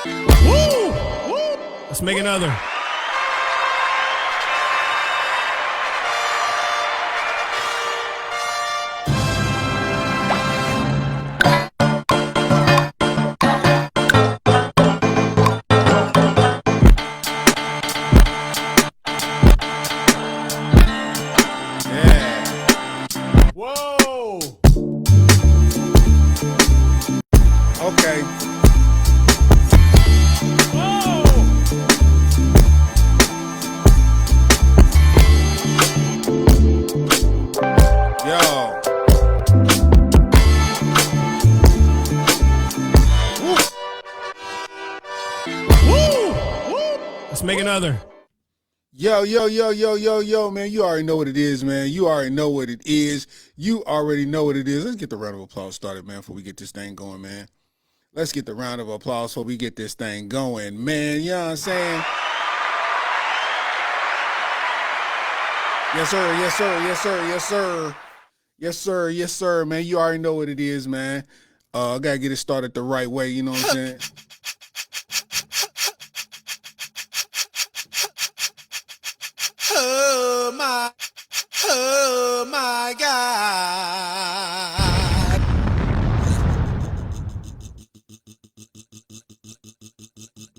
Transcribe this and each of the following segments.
Woo! Woo! Let's make another. Whoa! Okay. Whoa! Yo. Woo! Woo! Let's make another. Yo, man. You already know what it is, man. You already know what it is. You already know what it is. Let's get the round of applause started, man, before we get this thing going, man. Let's get the round of applause before we get this thing going, man. You know what I'm saying? Yes, sir. Yes, sir. Yes, sir. Yes, sir. Yes, sir. Yes, sir, man. You already know what it is, man. I gotta get it started the right way, you know what I'm saying? Oh my God.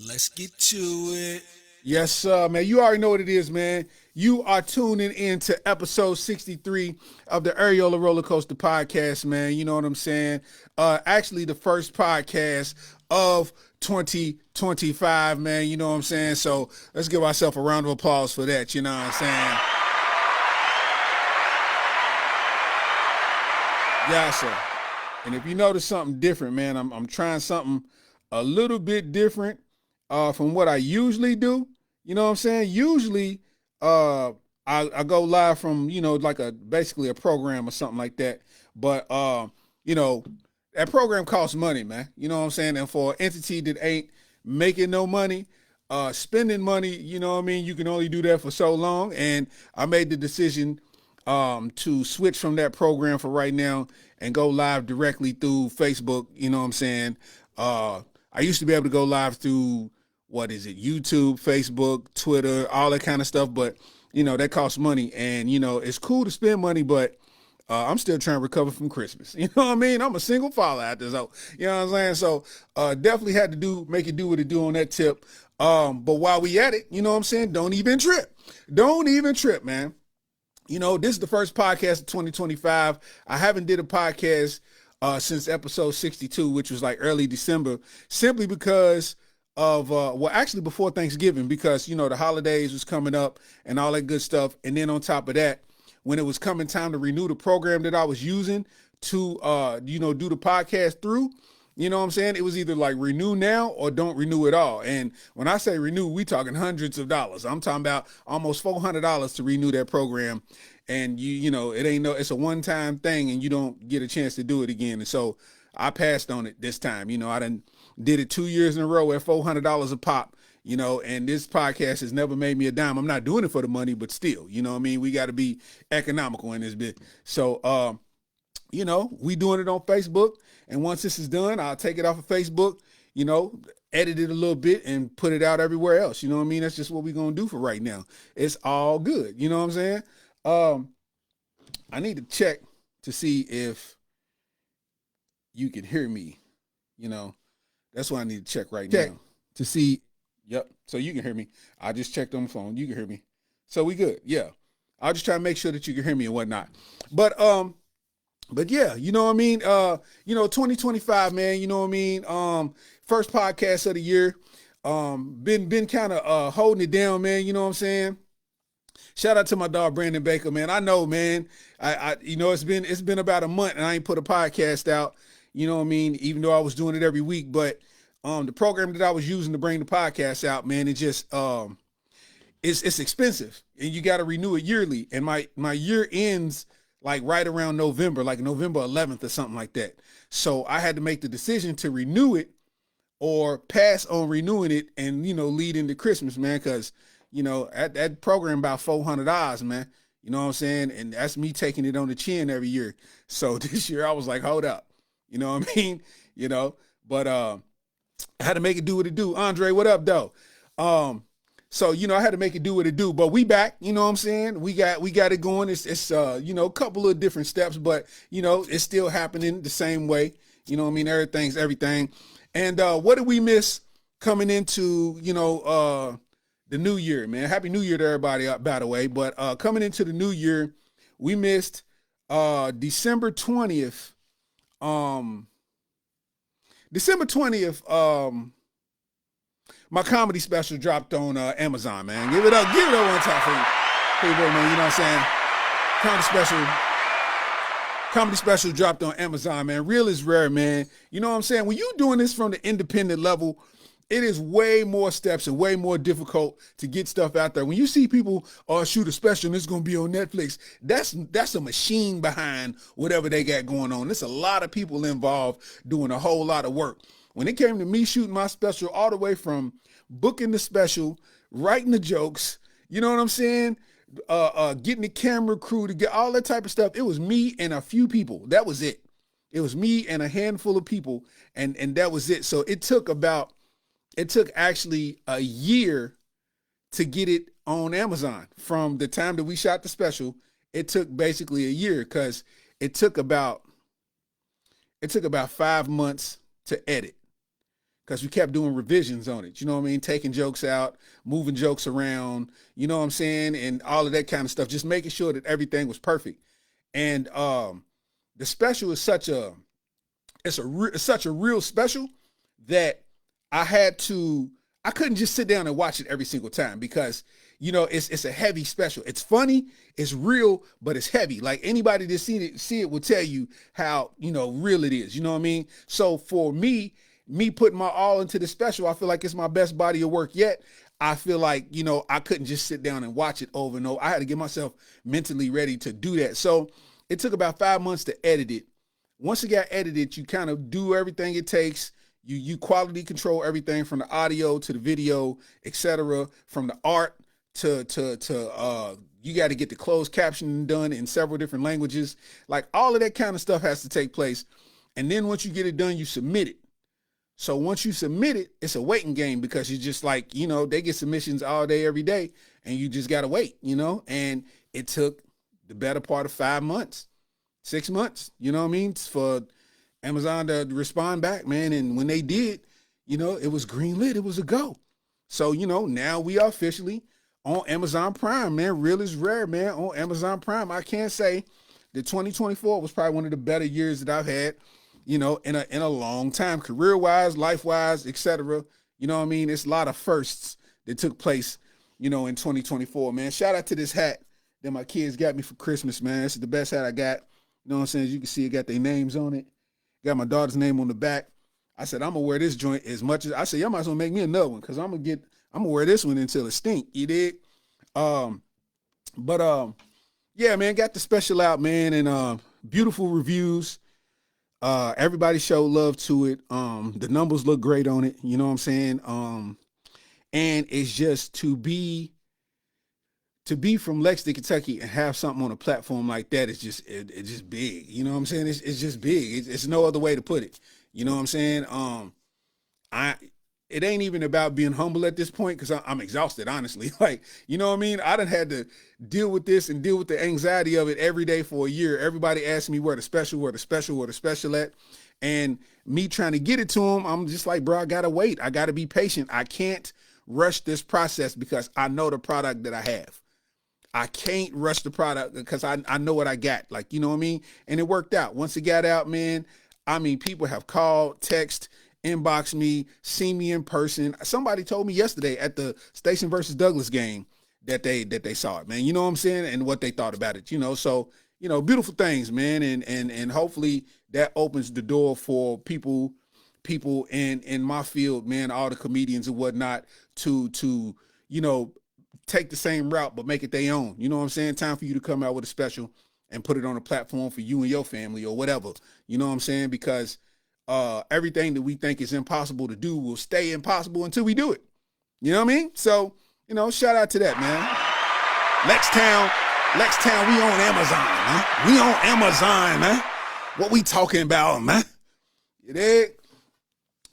Let's get to it. Yes, sir, man. You already know what it is, man. You are tuning in to episode 63 of the Areola Rollercoaster podcast, man. You know what I'm saying? Actually, the first podcast of 2025, man. You know what I'm saying? So let's give ourselves a round of applause for that. You know what I'm saying? Yeah, sir. And if you notice something different, man, I'm trying something a little bit different from what I usually do. You know what I'm saying? Usually I go live from, like basically a program or something like that. But that program costs money, man. You know what I'm saying? And for an entity that ain't making no money, spending money, you know what I mean? You can only do that for so long. And I made the decision to switch from that program for right now and go live directly through Facebook. You know what I'm saying? I used to be able to go live through, YouTube, Facebook, Twitter, all that kind of stuff. But, that costs money. And, it's cool to spend money, but I'm still trying to recover from Christmas. You know what I mean? I'm a single father out there. So, you know what I'm saying? So definitely had to make it do what it do on that tip. But while we at it, you know what I'm saying? Don't even trip. Don't even trip, man. This is the first podcast of 2025. I haven't did a podcast since episode 62, which was like early December, simply because of, actually before Thanksgiving, because, the holidays was coming up and all that good stuff. And then on top of that, when it was coming time to renew the program that I was using to, do the podcast through, you know what I'm saying? It was either like renew now or don't renew at all. And when I say renew, we talking hundreds of dollars. I'm talking about almost $400 to renew that program. And it's a one-time thing and you don't get a chance to do it again. And so I passed on it this time. I did it 2 years in a row at $400 a pop, and this podcast has never made me a dime. I'm not doing it for the money, but still, you know what I mean? We got to be economical in this bit. So, we doing it on Facebook. And once this is done, I'll take it off of Facebook, edit it a little bit and put it out everywhere else. You know what I mean? That's just what we're going to do for right now. It's all good. You know what I'm saying? I need to check to see if you can hear me. That's what I need to check right now to see. Yep. So you can hear me. I just checked on the phone. You can hear me. So we good. Yeah. I'll just try to make sure that you can hear me and whatnot. But yeah, you know what I mean? 2025, man, you know what I mean? First podcast of the year. Been kind of holding it down, man, you know what I'm saying? Shout out to my dog Brandon Baker, man. I know, man. It's been about a month and I ain't put a podcast out, you know what I mean? Even though I was doing it every week, but the program that I was using to bring the podcast out, man, it just it's expensive and you got to renew it yearly. And my year ends like right around November, like November 11th or something like that. So I had to make the decision to renew it or pass on renewing it and, lead into Christmas, man. Cause at that program about $400, man, you know what I'm saying? And that's me taking it on the chin every year. So this year I was like, hold up, you know what I mean? But I had to make it do what it do. Andre, what up, though? So, I had to make it do what it do, but we back, you know what I'm saying? We got it going. It's a couple of different steps, but, it's still happening the same way. You know what I mean? Everything's everything. And what did we miss coming into, the new year, man? Happy New Year to everybody, by the way. But coming into the new year, we missed December 20th. December 20th, my comedy special dropped on Amazon, man. Give it up one time for you, man. You know what I'm saying? Comedy special dropped on Amazon, man. Real is rare, man. You know what I'm saying? When you doing this from the independent level, it is way more steps and way more difficult to get stuff out there. When you see people shoot a special and it's going to be on Netflix, that's a machine behind whatever they got going on. There's a lot of people involved doing a whole lot of work. When it came to me shooting my special, all the way from booking the special, writing the jokes, you know what I'm saying? Getting the camera crew to get all that type of stuff. It was me and a few people. That was it. It was me and a handful of people. And that was it. So it took actually a year to get it on Amazon. From the time that we shot the special, it took basically a year, because it took about 5 months to edit, because we kept doing revisions on it. You know what I mean? Taking jokes out, moving jokes around, you know what I'm saying? And all of that kind of stuff, just making sure that everything was perfect. And the special is such a real special that I couldn't just sit down and watch it every single time, because, it's a heavy special. It's funny, it's real, but it's heavy. Like, anybody that see it will tell you how, real it is. You know what I mean? So for me putting my all into the special, I feel like it's my best body of work yet. I feel like, I couldn't just sit down and watch it over and over. I had to get myself mentally ready to do that. So it took about 5 months to edit it. Once it got edited, you kind of do everything it takes. You quality control everything, from the audio to the video, etc., from the art to you got to get the closed captioning done in several different languages. Like, all of that kind of stuff has to take place. And then once you get it done, you submit it. So once you submit it, it's a waiting game, because you just like, they get submissions all day, every day, and you just got to wait, and it took the better part of 5 months, 6 months, you know what I mean, for Amazon to respond back, man. And when they did, it was greenlit. It was a go. So, now we are officially on Amazon Prime, man. Real is rare, man, on Amazon Prime. I can't say that 2024 was probably one of the better years that I've had, in a long time, career-wise, life-wise, etc. You know what I mean? It's a lot of firsts that took place, in 2024, man. Shout out to this hat that my kids got me for Christmas, man. This is the best hat I got. You know what I'm saying? As you can see, it got their names on it. Got my daughter's name on the back. I said, I'm gonna wear this joint as much as I said, y'all might as well make me another one, because I'm gonna wear this one until it stink. You dig? Yeah, man, got the special out, man, and beautiful reviews. Everybody showed love to it. The numbers look great on it, you know what I'm saying? And it's just to be from Lexington, Kentucky, and have something on a platform like that is just, it's just big. You know what I'm saying? It's just big. It's no other way to put it. You know what I'm saying? It ain't even about being humble at this point, because I'm exhausted, honestly. Like, you know what I mean? I done had to deal with this and deal with the anxiety of it every day for a year. Everybody asked me where the special at. And me trying to get it to them, I'm just like, bro, I gotta wait. I gotta be patient. I can't rush this process, because I know the product that I have. I can't rush the product, because I know what I got. Like, you know what I mean? And it worked out. Once it got out, man, I mean, people have called, text, inbox me, see me in person. Somebody told me yesterday at the Station versus Douglas game that they saw it, man. You know what I'm saying? And what they thought about it, So, beautiful things, man. And hopefully that opens the door for people in my field, man, all the comedians and whatnot, to take the same route, but make it their own. You know what I'm saying? Time for you to come out with a special and put it on a platform for you and your family or whatever. You know what I'm saying? Because everything that we think is impossible to do will stay impossible until we do it. You know what I mean? So, shout out to that, man. Lextown, we on Amazon, man. We on Amazon, man. What we talking about, man? You dig?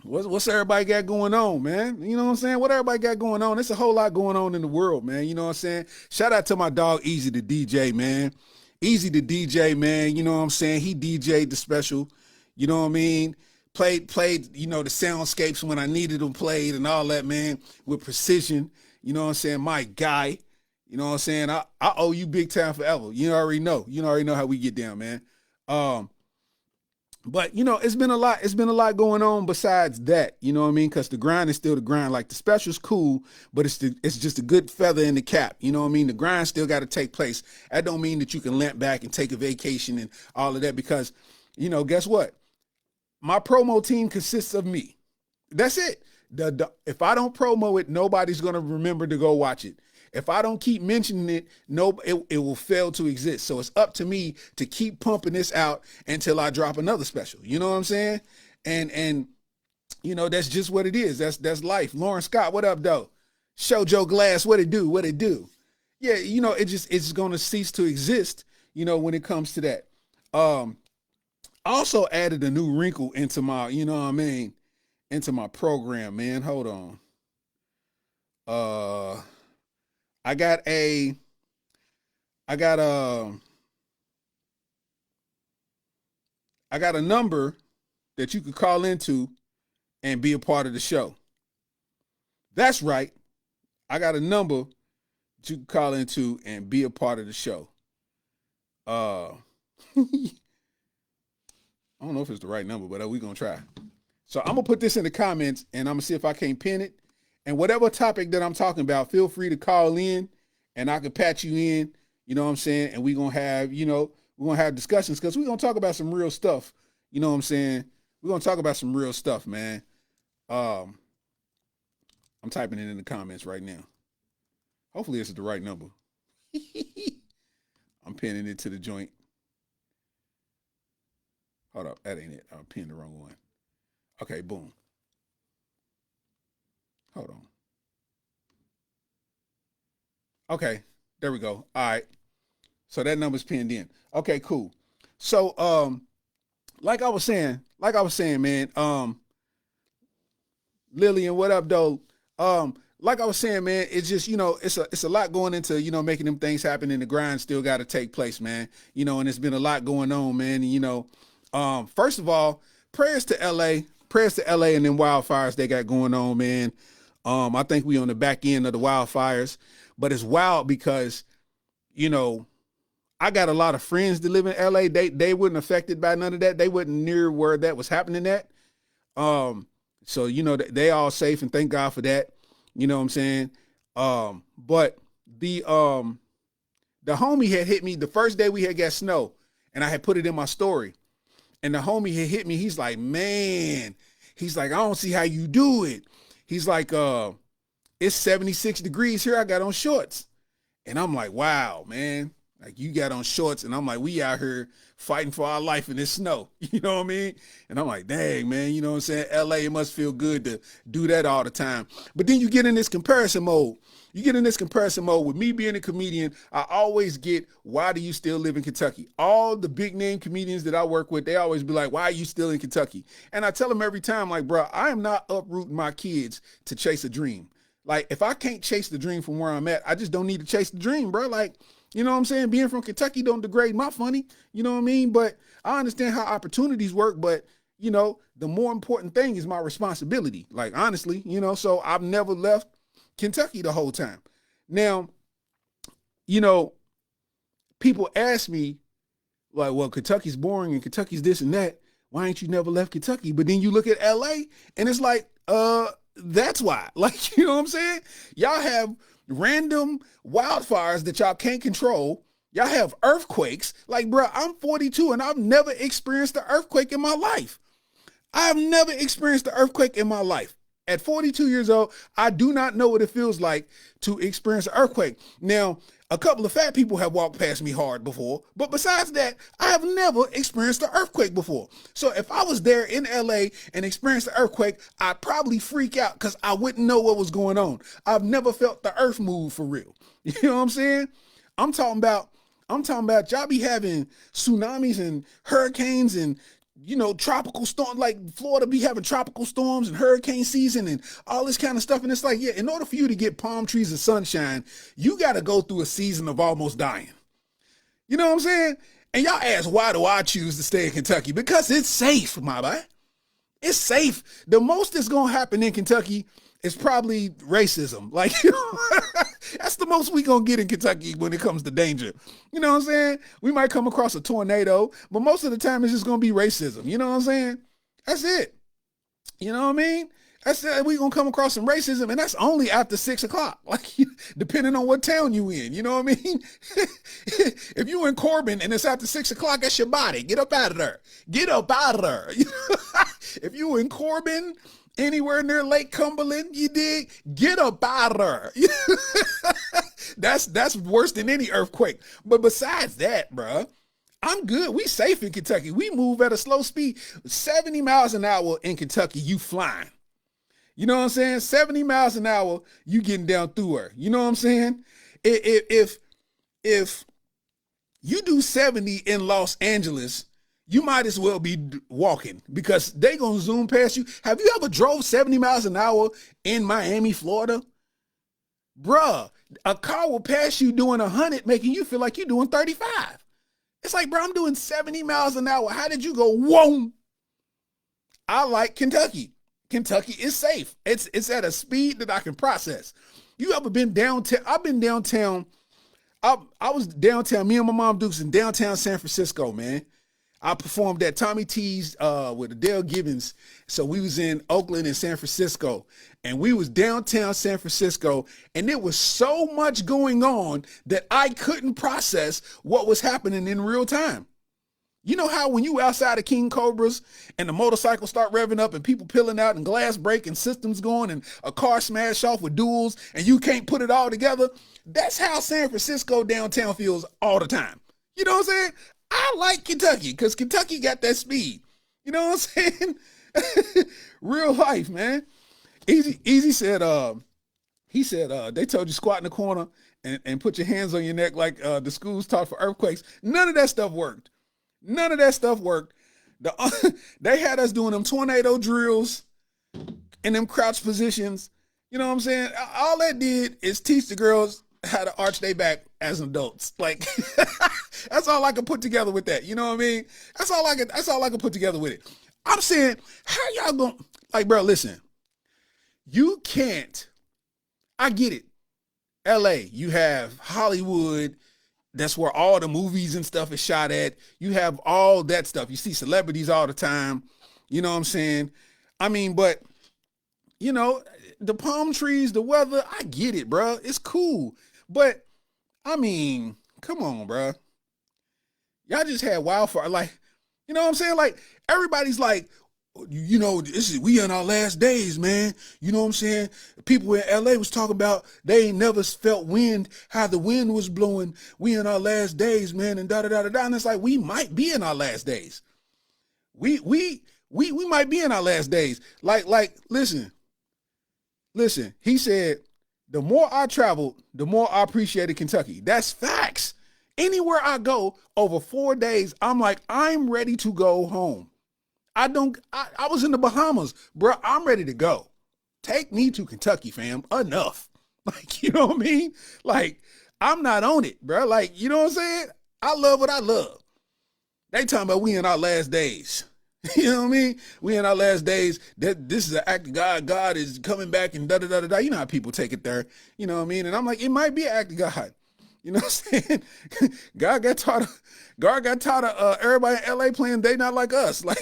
What's everybody got going on, man? You know what I'm saying? What everybody got going on? There's a whole lot going on in the world, man. You know what I'm saying? Shout out to my dog Easy the DJ, man. Easy the DJ, man. You know what I'm saying? He DJ'd the special. You know what I mean? Played, you know, the soundscapes when I needed them played and all that, man, with precision. You know what I'm saying? My guy. You know what I'm saying? I owe you big time forever. You already know. You already know how we get down, man. But you know, it's been a lot going on besides that, you know what I mean? Because the grind is still the grind. Like the special's cool, but it's just a good feather in the cap. You know what I mean? The grind still got to take place. That don't mean that you can lamp back and take a vacation and all of that, because, you know, guess what? My promo team consists of me. That's it. If I don't promo it, nobody's gonna remember to go watch it. If I don't keep mentioning it, it will fail to exist. So it's up to me to keep pumping this out until I drop another special. You know what I'm saying? And you know, that's just what it is. That's life. Lauren Scott, what up, though? Show Joe Glass, what it do? What it do? Yeah, you know, it's gonna cease to exist, you know, when it comes to that. I also added a new wrinkle into my, you know what I mean, into my program, man. Hold on. I got a number that you could call into and be a part of the show. That's right. I got a number that you can call into and be a part of the show. I don't know if it's the right number, but we're going to try. So I'm going to put this in the comments and I'm going to see if I can't pin it. And whatever topic that I'm talking about, feel free to call in and I can patch you in, you know what I'm saying? And we're going to have, you know, we're going to have discussions because we're going to talk about some real stuff. You know what I'm saying? We're going to talk about some real stuff, man. I'm typing it in the comments right now. Hopefully this is the right number. I'm pinning it to the joint. Hold up. That ain't it. I pinned the wrong one. Okay, boom. Hold on. Okay, there we go. All right. So that number's pinned in. Okay, cool. So like I was saying, man, Lillian, what up, though? Like I was saying, man, it's just, you know, it's a lot going into, you know, making them things happen, and the grind still got to take place, man. You know, and it's been a lot going on, man. And, you know, first of all, prayers to LA and them wildfires they got going on, man. I think we on the back end of the wildfires, but it's wild because, you know, I got a lot of friends that live in LA. They weren't affected by none of that. They wasn't near where that was happening at. So, you know, they all safe, and thank God for that. You know what I'm saying? But the homie had hit me the first day we had got snow, and I had put it in my story. And the homie had hit me. He's like, man, he's like, I don't see how you do it. He's like, it's 76 degrees here. I got on shorts. And I'm like, wow, man. Like, you got on shorts, and I'm like, we out here fighting for our life in this snow. You know what I mean? And I'm like, dang, man, you know what I'm saying? LA, it must feel good to do that all the time. But then you get in this comparison mode. With me being a comedian, I always get, why do you still live in Kentucky? All the big name comedians that I work with, they always be like, why are you still in Kentucky? And I tell them every time, like, bro, I am not uprooting my kids to chase a dream. Like, if I can't chase the dream from where I'm at, I just don't need to chase the dream, bro. Like, you know what I'm saying? Being from Kentucky don't degrade my funny. You know what I mean? But I understand how opportunities work. But, you know, the more important thing is my responsibility. Like, honestly, you know, so I've never left Kentucky the whole time. Now, you know, people ask me, like, well, Kentucky's boring and Kentucky's this and that. Why ain't you never left Kentucky? But then you look at LA and it's like, that's why. Like, you know what I'm saying? Y'all have random wildfires that y'all can't control. Y'all have earthquakes. Like, bro, I'm 42 and I've never experienced an earthquake in my life. I've never experienced an earthquake in my life. At 42 years old, I do not know what it feels like to experience an earthquake. Now, a couple of fat people have walked past me hard before, but besides that, I have never experienced an earthquake before. So if I was there in LA and experienced an earthquake, I'd probably freak out because I wouldn't know what was going on. I've never felt the earth move for real. You know what I'm saying? I'm talking about y'all be having tsunamis and hurricanes and tropical storm, like Florida be having tropical storms and hurricane season and all this kind of stuff. And it's like, yeah, in order for you to get palm trees and sunshine, you got to go through a season of almost dying. You know what I'm saying? And y'all ask, why do I choose to stay in Kentucky? Because it's safe, my boy. It's safe. The most that's going to happen in Kentucky is probably racism. Like, that's the most we going to get in Kentucky when it comes to danger. You know what I'm saying? We might come across a tornado, but most of the time it's just going to be racism. You know what I'm saying? That's it. You know what I mean? That's it. We going to come across some racism, and that's only after 6 o'clock. Like, depending on what town you in. You know what I mean? If you in Corbin and it's after 6 o'clock, that's your body. Get up out of there. Get up out of there. If you in Corbin, anywhere near Lake Cumberland, you dig? Get up out of there. That's worse than any earthquake. But besides that, bruh, I'm good. We safe in Kentucky. We move at a slow speed. 70 miles an hour in Kentucky, you flying. You know what I'm saying? 70 miles an hour, you getting down through her. You know what I'm saying? If you do 70 in Los Angeles, you might as well be walking because they going to zoom past you. Have you ever drove 70 miles an hour in Miami, Florida? Bruh, a car will pass you doing 100, making you feel like you're doing 35. It's like, bro, I'm doing 70 miles an hour. How did you go, whoa? I like Kentucky. Kentucky is safe. It's at a speed that I can process. You ever been downtown? I've been downtown. I was downtown. Me and my mom Dukes in downtown San Francisco, man. I performed at Tommy T's with Adele Gibbons. So we was in Oakland and San Francisco, and we was downtown San Francisco, and there was so much going on that I couldn't process what was happening in real time. You know how when you outside of King Cobras and the motorcycles start revving up and people peeling out and glass break and systems going and a car smash off with duels and you can't put it all together? That's how San Francisco downtown feels all the time. You know what I'm saying? I like Kentucky because Kentucky got that speed. You know what I'm saying? Real life, man. Easy said, he said, they told you squat in the corner and put your hands on your neck like the schools taught for earthquakes. None of that stuff worked. None of that stuff worked. They had us doing them tornado drills in them crouch positions. You know what I'm saying? All that did is teach the girls how to arch their back as adults. Like, that's all I could put together with that. You know what I mean? That's all I could put together with it. I'm saying, how y'all gonna, like, bro, listen, you can't, I get it. LA, you have Hollywood. That's where all the movies and stuff is shot at. You have all that stuff. You see celebrities all the time. You know what I'm saying? I mean, but, you know, the palm trees, the weather, I get it, bro. It's cool. But, I mean, come on, bro. Y'all just had wildfire. Like, you know what I'm saying? Like, everybody's like, you know, we in our last days, man. You know what I'm saying? People in LA was talking about they ain't never felt wind, how the wind was blowing. We in our last days, man, and da-da-da-da-da. And it's like, we might be in our last days. We might be in our last days. Like, listen, he said, the more I traveled, the more I appreciated Kentucky. That's facts. Anywhere I go over 4 days, I'm like, I'm ready to go home. I was in the Bahamas, bro. I'm ready to go. Take me to Kentucky, fam. Enough. Like, you know what I mean? Like, I'm not on it, bro. Like, you know what I'm saying? I love what I love. They talking about we in our last days. You know what I mean? We in our last days. That this is an act of God. God is coming back and da-da-da-da-da. You know how people take it there. You know what I mean? And I'm like, it might be an act of God. You know what I'm saying? God got tired of everybody in LA playing They Not Like Us. Like,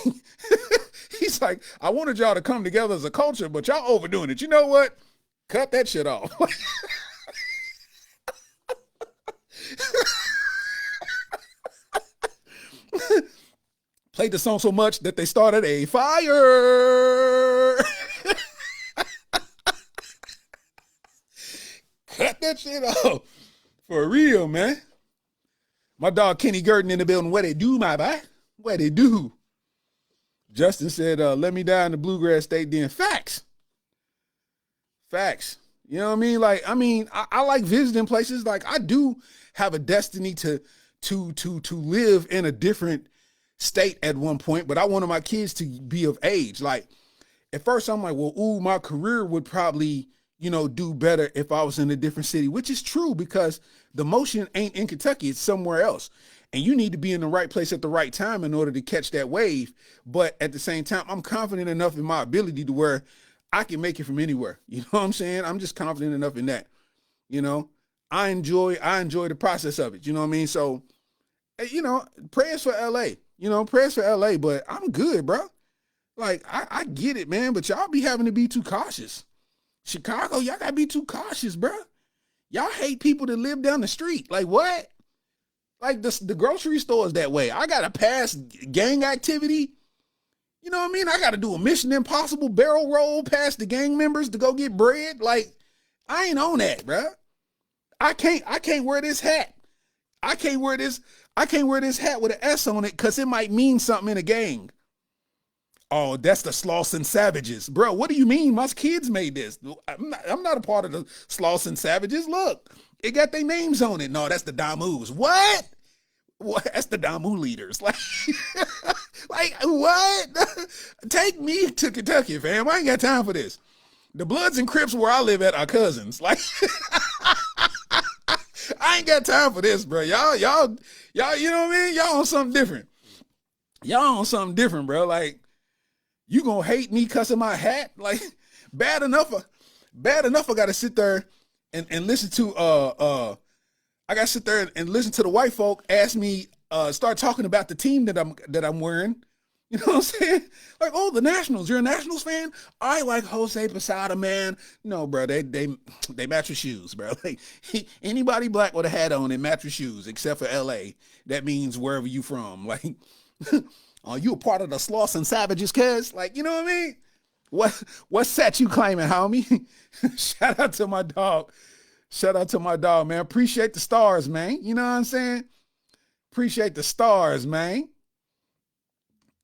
he's like, I wanted y'all to come together as a culture, but y'all overdoing it. You know what? Cut that shit off. Played the song so much that they started a fire. Cut that shit off. For real, man. My dog Kenny Gurton in the building. What they do, my boy? What they do? Justin said, let me die in the bluegrass state then. Facts. Facts. You know what I mean? Like, I like visiting places. Like, I do have a destiny to live in a different state at one point, but I wanted my kids to be of age. Like at first I'm like, well, ooh, my career would probably, do better if I was in a different city, which is true because the motion ain't in Kentucky, it's somewhere else. And you need to be in the right place at the right time in order to catch that wave. But at the same time, I'm confident enough in my ability to where I can make it from anywhere. You know what I'm saying? I'm just confident enough in that. I enjoy the process of it. You know what I mean? So, prayers for LA. Prayers for LA, but I'm good, bro. Like, I get it, man, but y'all be having to be too cautious. Chicago, y'all gotta be too cautious, bro. Y'all hate people that live down the street. Like, what? Like, the grocery store is that way. I gotta pass gang activity. You know what I mean? I gotta do a Mission Impossible barrel roll past the gang members to go get bread. Like, I ain't on that, bro. I can't wear this hat. I can't wear this hat with an S on it because it might mean something in a gang. Oh, that's the Slauson Savages. Bro, what do you mean? My kids made this. I'm not a part of the Slauson Savages. Look, it got their names on it. No, that's the Damus. What? That's the Damu leaders. Like, like what? Take me to Kentucky, fam. I ain't got time for this. The Bloods and Crips where I live at are cousins. Like, I ain't got time for this, bro. Y'all, you know what I mean? Y'all on something different. Y'all on something different, bro. Like, you gonna hate me cussing my hat? Like, bad enough I gotta sit there and listen to I gotta sit there and listen to the white folk ask me, start talking about the team that I'm wearing. You know what I'm saying? Like, oh, the Nationals. You're a Nationals fan? I like Jose Posada, man. No, bro, they match with shoes, bro. Like, anybody black with a hat on, they match with shoes, except for LA. That means wherever you from. Like, are you a part of the Slauson Savages, cuz? Like, you know what I mean? What set you claiming, homie? Shout out to my dog. Shout out to my dog, man. Appreciate the stars, man. You know what I'm saying? Appreciate the stars, man.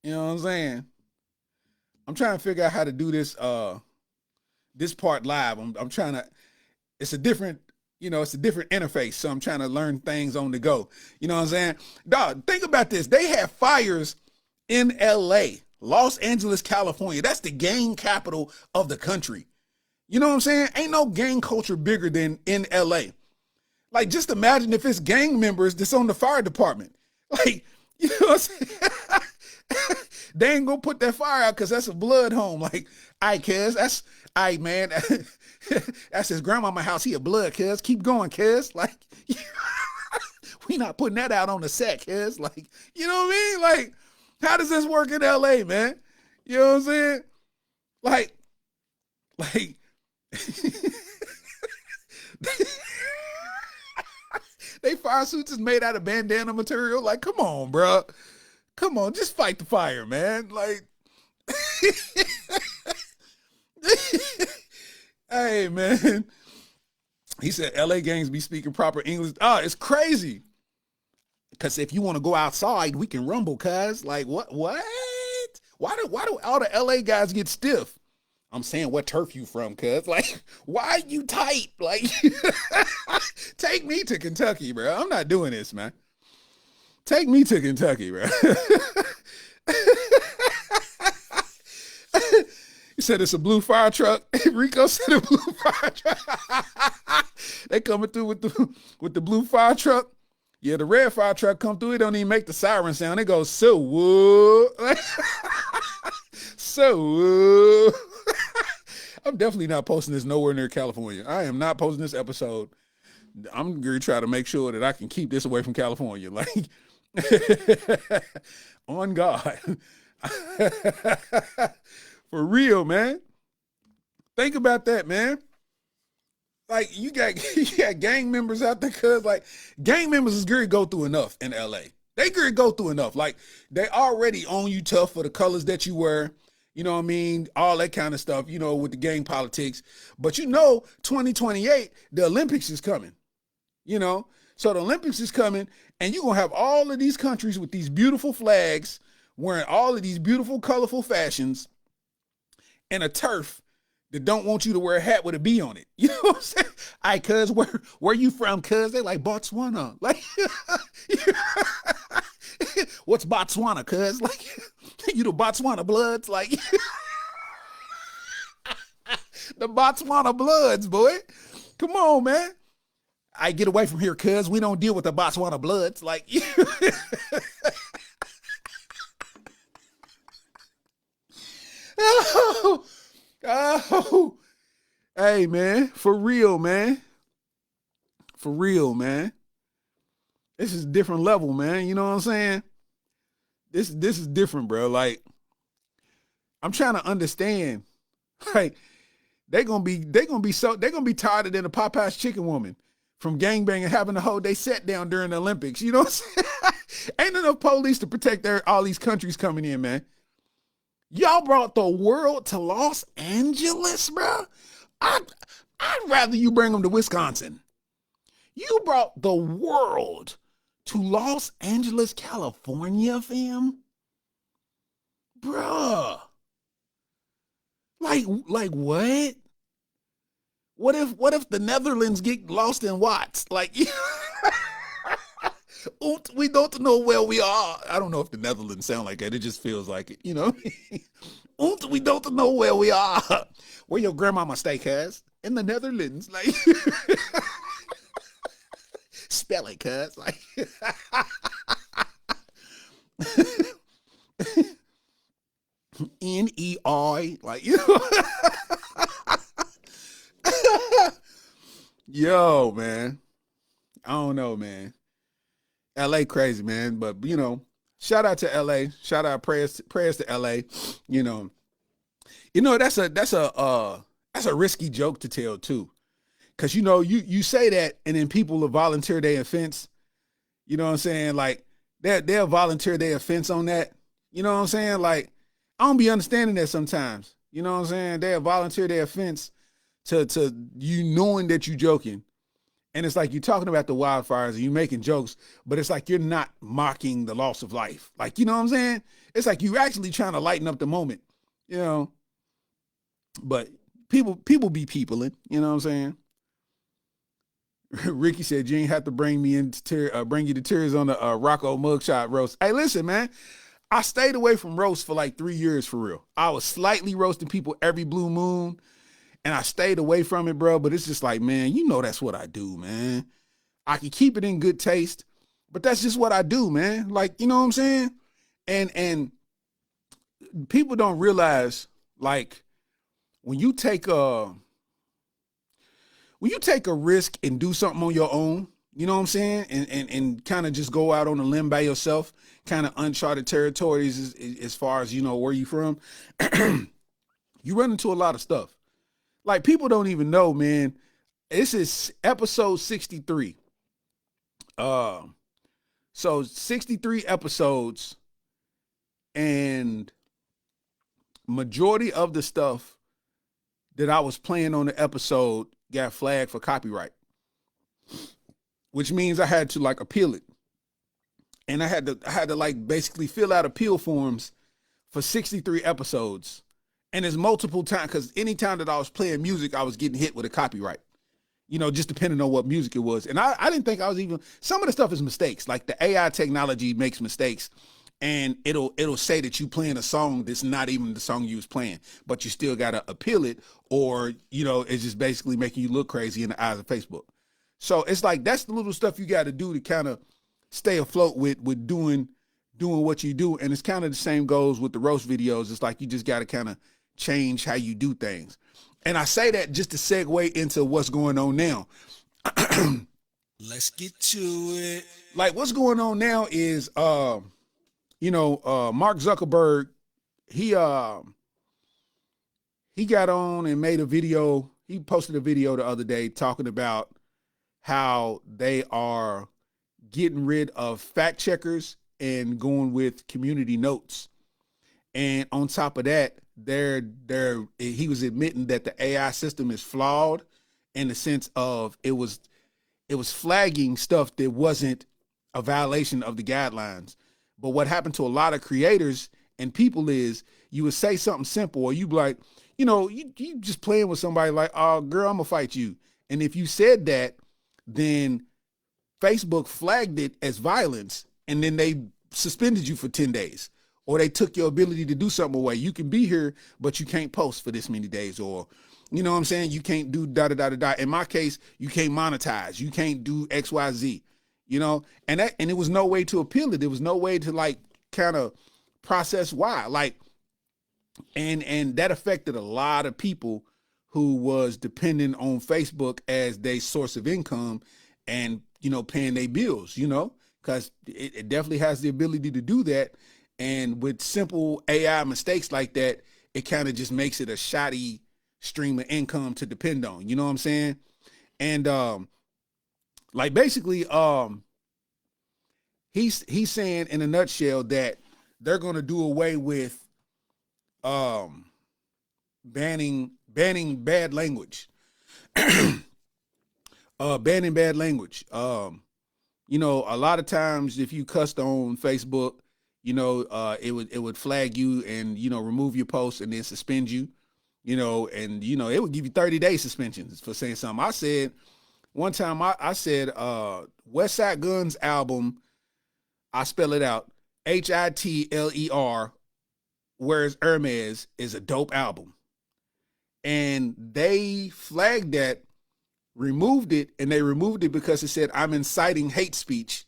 You know what I'm saying? I'm trying to figure out how to do this this part live. I'm trying to, it's a different interface, so I'm trying to learn things on the go. You know what I'm saying? Dog, think about this. They have fires in LA, Los Angeles, California. That's the gang capital of the country. You know what I'm saying? Ain't no gang culture bigger than in LA. Like, just imagine if it's gang members that's on the fire department. Like, you know what I'm saying? They ain't gonna put that fire out because that's a blood home. Like, all right, cuz, all right, man. That's his grandmama house. He a blood, cuz. Keep going, cuz. Like, we not putting that out on the set, cuz. Like, you know what I mean? Like, how does this work in LA, man? You know what I'm saying? Like, they fire suits is made out of bandana material. Like, come on, bro. Come on, just fight the fire, man. Like, hey, man. He said LA gangs be speaking proper English. Oh, it's crazy. Because if you want to go outside, we can rumble, cuz. Like, what? Why do all the LA guys get stiff? I'm saying, what turf you from, cuz? Like, why are you tight? Like, take me to Kentucky, bro. I'm not doing this, man. Take me to Kentucky, bro. He said it's a blue fire truck. Rico said a blue fire truck. They coming through with the blue fire truck. Yeah, the red fire truck come through. It don't even make the siren sound. It goes, so woo. So woo. I'm definitely not posting this nowhere near California. I am not posting this episode. I'm going to try to make sure that I can keep this away from California. Like, on God. For real, man. Think about that, man. Like, you got gang members out there, cuz, like, gang members is going to go through enough in LA. They going to go through enough. Like, they already own you tough for the colors that you wear. You know what I mean? All that kind of stuff, you know, with the gang politics. But 2028, the Olympics is coming. You know? So the Olympics is coming, and you're going to have all of these countries with these beautiful flags, wearing all of these beautiful, colorful fashions, and a turf that don't want you to wear a hat with a B on it. You know what I'm saying? All right, cuz, where you from, cuz? They like Botswana. Like, What's Botswana, cuz? Like, you the Botswana Bloods? Like, the Botswana Bloods, boy. Come on, man. I get away from here, cuz. We don't deal with the Botswana Bloods. Like, oh, hey, man. For real, man. For real, man. This is a different level, man. You know what I'm saying? This is different, bro. Like, I'm trying to understand. Like, they're gonna be tired than a Popeye's chicken woman from gangbanging having to hold they set down during the Olympics. You know what I'm saying? Ain't enough police to protect all these countries coming in, man. Y'all brought the world to Los Angeles, bro. I'd rather you bring them to Wisconsin. You brought the world to Los Angeles, California, fam. Bruh. Like what? What if the Netherlands get lost in Watts? Like, we don't know where we are. I don't know if the Netherlands sound like that. It just feels like it, you know? We don't know where we are. Where your grandmama steakhouse? In the Netherlands. Like, spell it, cuz. Like, N-E-I. Like, you know? Yo, man. I don't know, man. LA crazy, man. But, you know, shout out to LA. Shout out prayers to LA. You know, that's a risky joke to tell too. Cause you know, you say that and then people will volunteer their offense. You know what I'm saying? Like they'll volunteer their offense on that. You know what I'm saying? Like, I don't be understanding that sometimes. You know what I'm saying? They'll volunteer their offense to you knowing that you joking. And it's like you're talking about the wildfires and you're making jokes, but it's like you're not mocking the loss of life. Like, you know what I'm saying? It's like you're actually trying to lighten up the moment, you know? But people be peopling, you know what I'm saying? Ricky said, you ain't have to bring you to tears on the Rocco mugshot roast. Hey, listen, man, I stayed away from roast for like 3 years for real. I was slightly roasting people every blue moon. And I stayed away from it, bro. But it's just like, man, you know that's what I do, man. I can keep it in good taste, but that's just what I do, man. Like, you know what I'm saying? And people don't realize, like, when you take a risk and do something on your own, you know what I'm saying? And kind of just go out on a limb by yourself, kind of uncharted territories as far as, you know, where you from, you run into a lot of stuff. Like, people don't even know, man. This is episode 63. So 63 episodes, and majority of the stuff that I was playing on the episode got flagged for copyright, which means I had to like appeal it. And I had to like basically fill out appeal forms for 63 episodes. And it's multiple times, because any time that I was playing music, I was getting hit with a copyright, you know, just depending on what music it was. And I didn't think I was even, some of the stuff is mistakes. Like the AI technology makes mistakes, and it'll say that you playing a song that's not even the song you was playing, but you still got to appeal it, or, you know, it's just basically making you look crazy in the eyes of Facebook. So it's like, that's the little stuff you got to do to kind of stay afloat with doing what you do. And it's kind of the same goes with the roast videos. It's like, you just got to kind of change how you do things. And I say that just to segue into what's going on now. Let's get to it. Like, what's going on now is, Mark Zuckerberg, he got on and made a video. He posted a video the other day talking about how they are getting rid of fact checkers and going with community notes. And on top of that, he was admitting that the AI system is flawed in the sense of it was flagging stuff that wasn't a violation of the guidelines. But what happened to a lot of creators and people is, you would say something simple, or you be like, you know, you just playing with somebody like, oh, girl, I'm gonna fight you. And if you said that, then Facebook flagged it as violence, and then they suspended you for 10 days, or they took your ability to do something away. You can be here, but you can't post for this many days, or, you know what I'm saying? You can't do da-da-da-da-da. In my case, you can't monetize. You can't do X, Y, Z, you know? And it was no way to appeal it. There was no way to like kind of process why. Like, and that affected a lot of people who was dependent on Facebook as their source of income and, you know, paying their bills, you know, because it definitely has the ability to do that. And with simple AI mistakes like that, it kind of just makes it a shoddy stream of income to depend on, you know what I'm saying? And like basically he's saying in a nutshell that they're going to do away with banning bad language. Banning bad language. You know, a lot of times if you cussed on Facebook, you know, it would flag you and, you know, remove your post and then suspend you, you know, and, you know, it would give you 30-day suspensions for saying something. I said one time, I said, West Side Gun's album, I spell it out, Hitler, whereas Hermes is a dope album. And they flagged that, removed it, and they removed it because it said I'm inciting hate speech,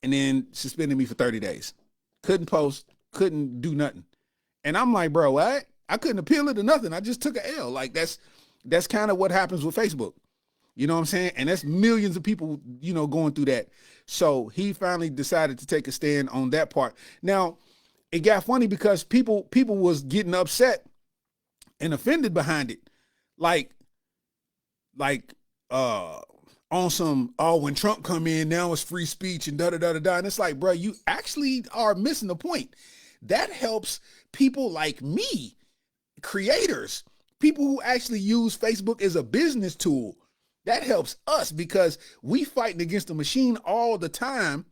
and then suspended me for 30 days. Couldn't post, couldn't do nothing. And I'm like, bro, what? I couldn't appeal it or nothing. I just took an L. Like that's kind of what happens with Facebook. You know what I'm saying? And that's millions of people, you know, going through that. So he finally decided to take a stand on that part. Now, it got funny because people was getting upset and offended behind it. Like on some, oh, when Trump come in, now it's free speech and da-da-da-da-da. And it's like, bro, you actually are missing the point. That helps people like me, creators, people who actually use Facebook as a business tool. That helps us because we fighting against the machine all the time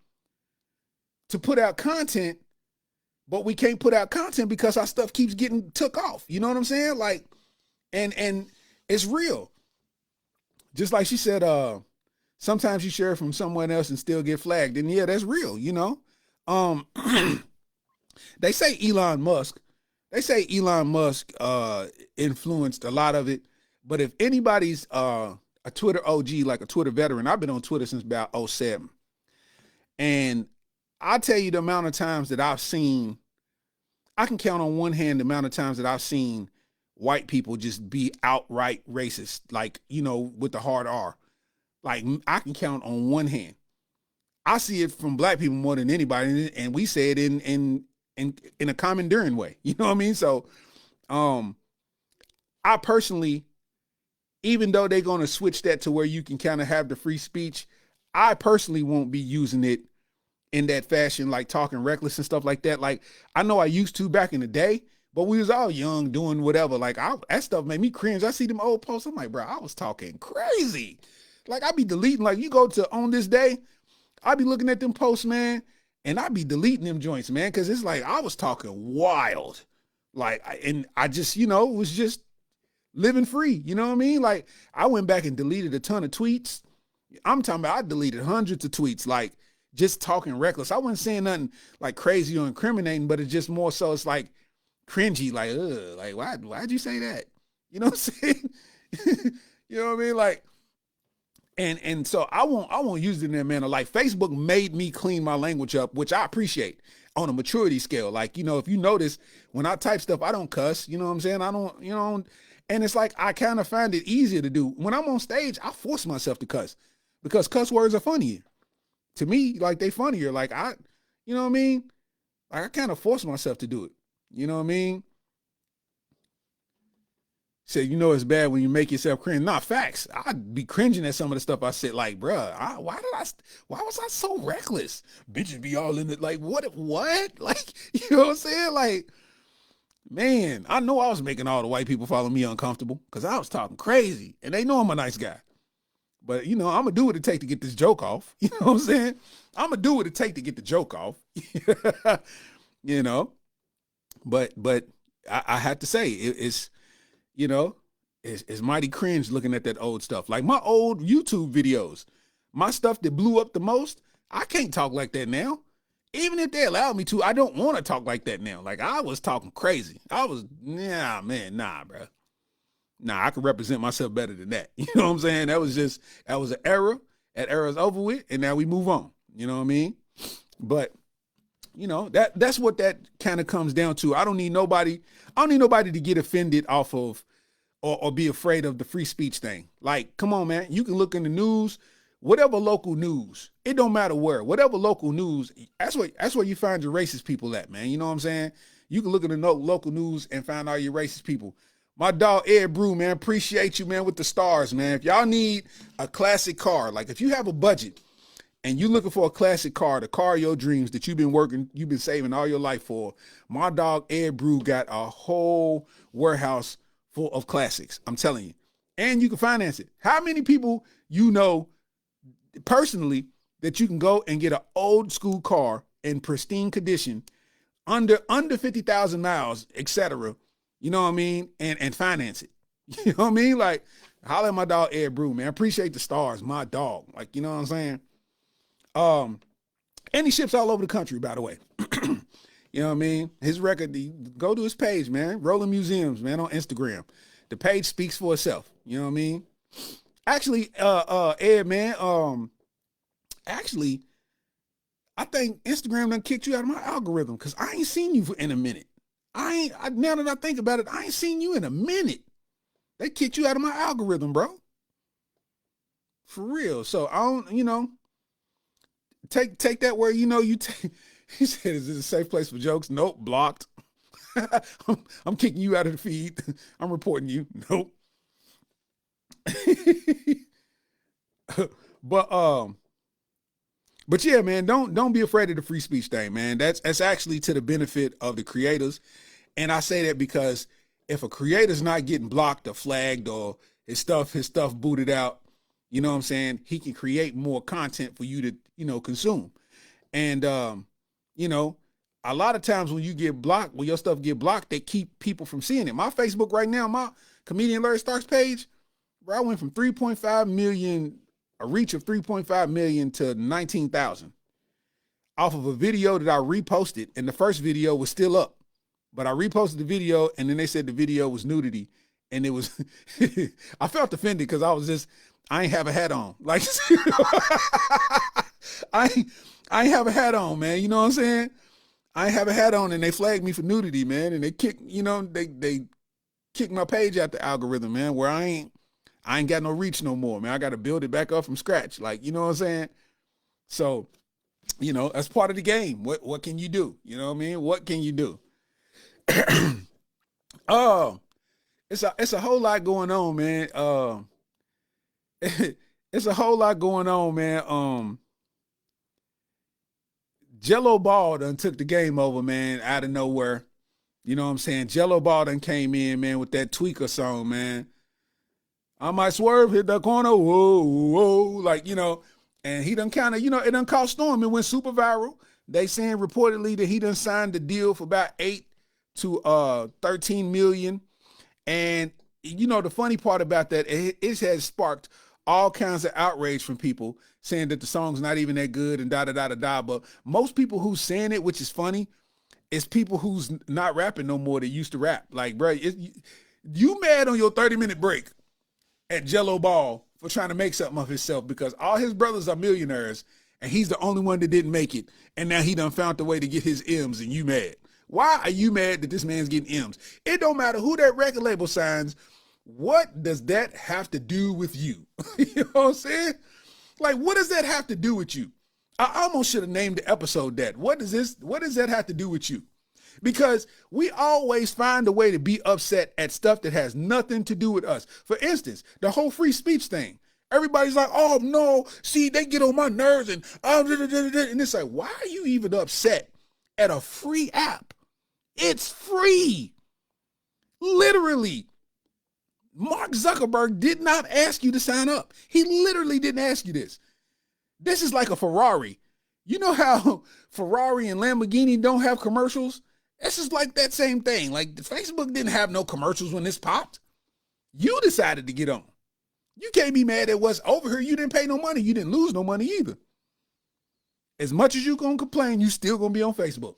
to put out content, but we can't put out content because our stuff keeps getting took off. You know what I'm saying? Like, and it's real. Just like she said, sometimes you share from someone else and still get flagged. And yeah, that's real, you know? They say Elon Musk influenced a lot of it. But if anybody's a Twitter OG, like a Twitter veteran, I've been on Twitter since about 2007. And I tell you the amount of times that I've seen, I can count on one hand the amount of times that I've seen white people just be outright racist, like, you know, with the hard R. Like, I can count on one hand. I see it from black people more than anybody, and we say it in a common enduring way. You know what I mean? So, I personally, even though they're going to switch that to where you can kind of have the free speech, I personally won't be using it in that fashion, like talking reckless and stuff like that. Like, I know I used to back in the day, but we was all young doing whatever. Like, that stuff made me cringe. I see them old posts. I'm like, bro, I was talking crazy. Like, I be deleting, like, you go to On This Day, I be looking at them posts, man, and I be deleting them joints, man, because it's like I was talking wild. Like, and I just, you know, was just living free. You know what I mean? Like, I went back and deleted a ton of tweets. I'm talking about I deleted hundreds of tweets, like, just talking reckless. I wasn't saying nothing, like, crazy or incriminating, but it's just more so it's, like, cringy, like, ugh, like, why'd you say that? You know what I'm saying? You know what I mean? Like, and so I won't use it in that manner. Like, Facebook made me clean my language up, which I appreciate on a maturity scale. Like, you know, if you notice when I type stuff, I don't cuss, you know what I'm saying? I don't, you know, and it's like, I kind of find it easier to do. When I'm on stage, I force myself to cuss because cuss words are funnier to me. Like, they funnier. Like, you know what I mean? Like, I kind of force myself to do it. You know what I mean? Say, you know, it's bad when you make yourself cringe. Nah, facts. I'd be cringing at some of the stuff I said. Like, bruh, why was I so reckless? Bitches be all in it. Like, what? Like, you know what I'm saying? Like, man, I know I was making all the white people follow me uncomfortable because I was talking crazy, and they know I'm a nice guy. But, you know, I'm going to do what it take to get this joke off. You know what I'm saying? I'm going to do what it take to get the joke off. You know? But I had to say, it's, you know, it's mighty cringe looking at that old stuff. Like, my old YouTube videos, my stuff that blew up the most, I can't talk like that now. even if they allowed me to, I don't want to talk like that now. Like I was talking crazy. Nah, bro. Nah, I can represent myself better than that. You know what I'm saying? That was an era. That era's over with, and now we move on. You know what I mean? But you know, that's what that kind of comes down to. I don't need nobody to get offended off of or be afraid of the free speech thing. Like, come on, man. You can look in the news, whatever local news. It don't matter where. Whatever local news, that's where you find your racist people at, man. You know what I'm saying? You can look in the local news and find all your racist people. My dog Ed Brew, man, appreciate you, man, with the stars, man. If y'all need a classic car, like if you have a budget and you looking for a classic car, the car of your dreams that you've been saving all your life for, my dog Ed Brew got a whole warehouse full of classics. I'm telling you. And you can finance it. How many people you know personally that you can go and get an old school car in pristine condition, under 50,000 miles, etc., you know what I mean? And finance it. You know what I mean? Like, holler at my dog Ed Brew, man. Appreciate the stars, my dog. Like, you know what I'm saying? And he ships all over the country, by the way. You know what I mean? His record, go to his page, man. Rolling Museums, man, on Instagram. The page speaks for itself. You know what I mean? Actually, Ed, man, I think Instagram done kicked you out of my algorithm because I ain't seen you in a minute. Now that I think about it, I ain't seen you in a minute. They kicked you out of my algorithm, bro. For real. So I don't, you know, take that where you know you take. He said, "Is this a safe place for jokes?" Nope, blocked. I'm kicking you out of the feed. I'm reporting you. Nope. But yeah, man, don't be afraid of the free speech thing, man. That's actually to the benefit of the creators. And I say that because if a creator's not getting blocked or flagged or his stuff booted out, you know what I'm saying? He can create more content for you to, you know, consume. And you know, a lot of times when you get blocked, when your stuff get blocked, they keep people from seeing it. My Facebook right now, my comedian Larry Starks page, bro, I went from 3.5 million, a reach of 3.5 million to 19,000 off of a video that I reposted, and the first video was still up. But I reposted the video, and then they said the video was nudity, and it was, I felt offended because I ain't have a hat on. Like, I ain't have a hat on, man. You know what I'm saying? I ain't have a hat on, and they flagged me for nudity, man. And they kicked, you know, they kicked my page out the algorithm, man, where I ain't got no reach no more, man. I got to build it back up from scratch. Like, you know what I'm saying? So, you know, that's part of the game. What can you do? You know what I mean? What can you do? It's a whole lot going on, man. It's a whole lot going on, man. Jello Ball done took the game over, man, out of nowhere. You know what I'm saying? Jello Ball done came in, man, with that Tweaker song, man. I might swerve, hit the corner, whoa, whoa, like, you know, and he done kind of, you know, it done caught storm. It went super viral. They saying reportedly that he done signed the deal for about 8 to 13 million. And, you know, the funny part about that, it has sparked all kinds of outrage from people saying that the song's not even that good and da-da-da-da-da. But most people who's saying it, which is funny, is people who's not rapping no more that used to rap. Like, bro, you mad on your 30-minute break at Jello Ball for trying to make something of himself because all his brothers are millionaires and he's the only one that didn't make it. And now he done found a way to get his M's and you mad. Why are you mad that this man's getting M's? It don't matter who that record label signs. What does that have to do with you? You know what I'm saying? Like, what does that have to do with you? I almost should have named the episode that. What does that have to do with you? Because we always find a way to be upset at stuff that has nothing to do with us. For instance, the whole free speech thing. Everybody's like, oh no, see, they get on my nerves and it's like, why are you even upset at a free app? It's free. Literally. Mark Zuckerberg did not ask you to sign up. He literally didn't ask you this. This is like a Ferrari. You know how Ferrari and Lamborghini don't have commercials? This is like that same thing. Like, Facebook didn't have no commercials when this popped. You decided to get on. You can't be mad at what's over here. You didn't pay no money. You didn't lose no money either. As much as you gonna complain, you still gonna be on Facebook.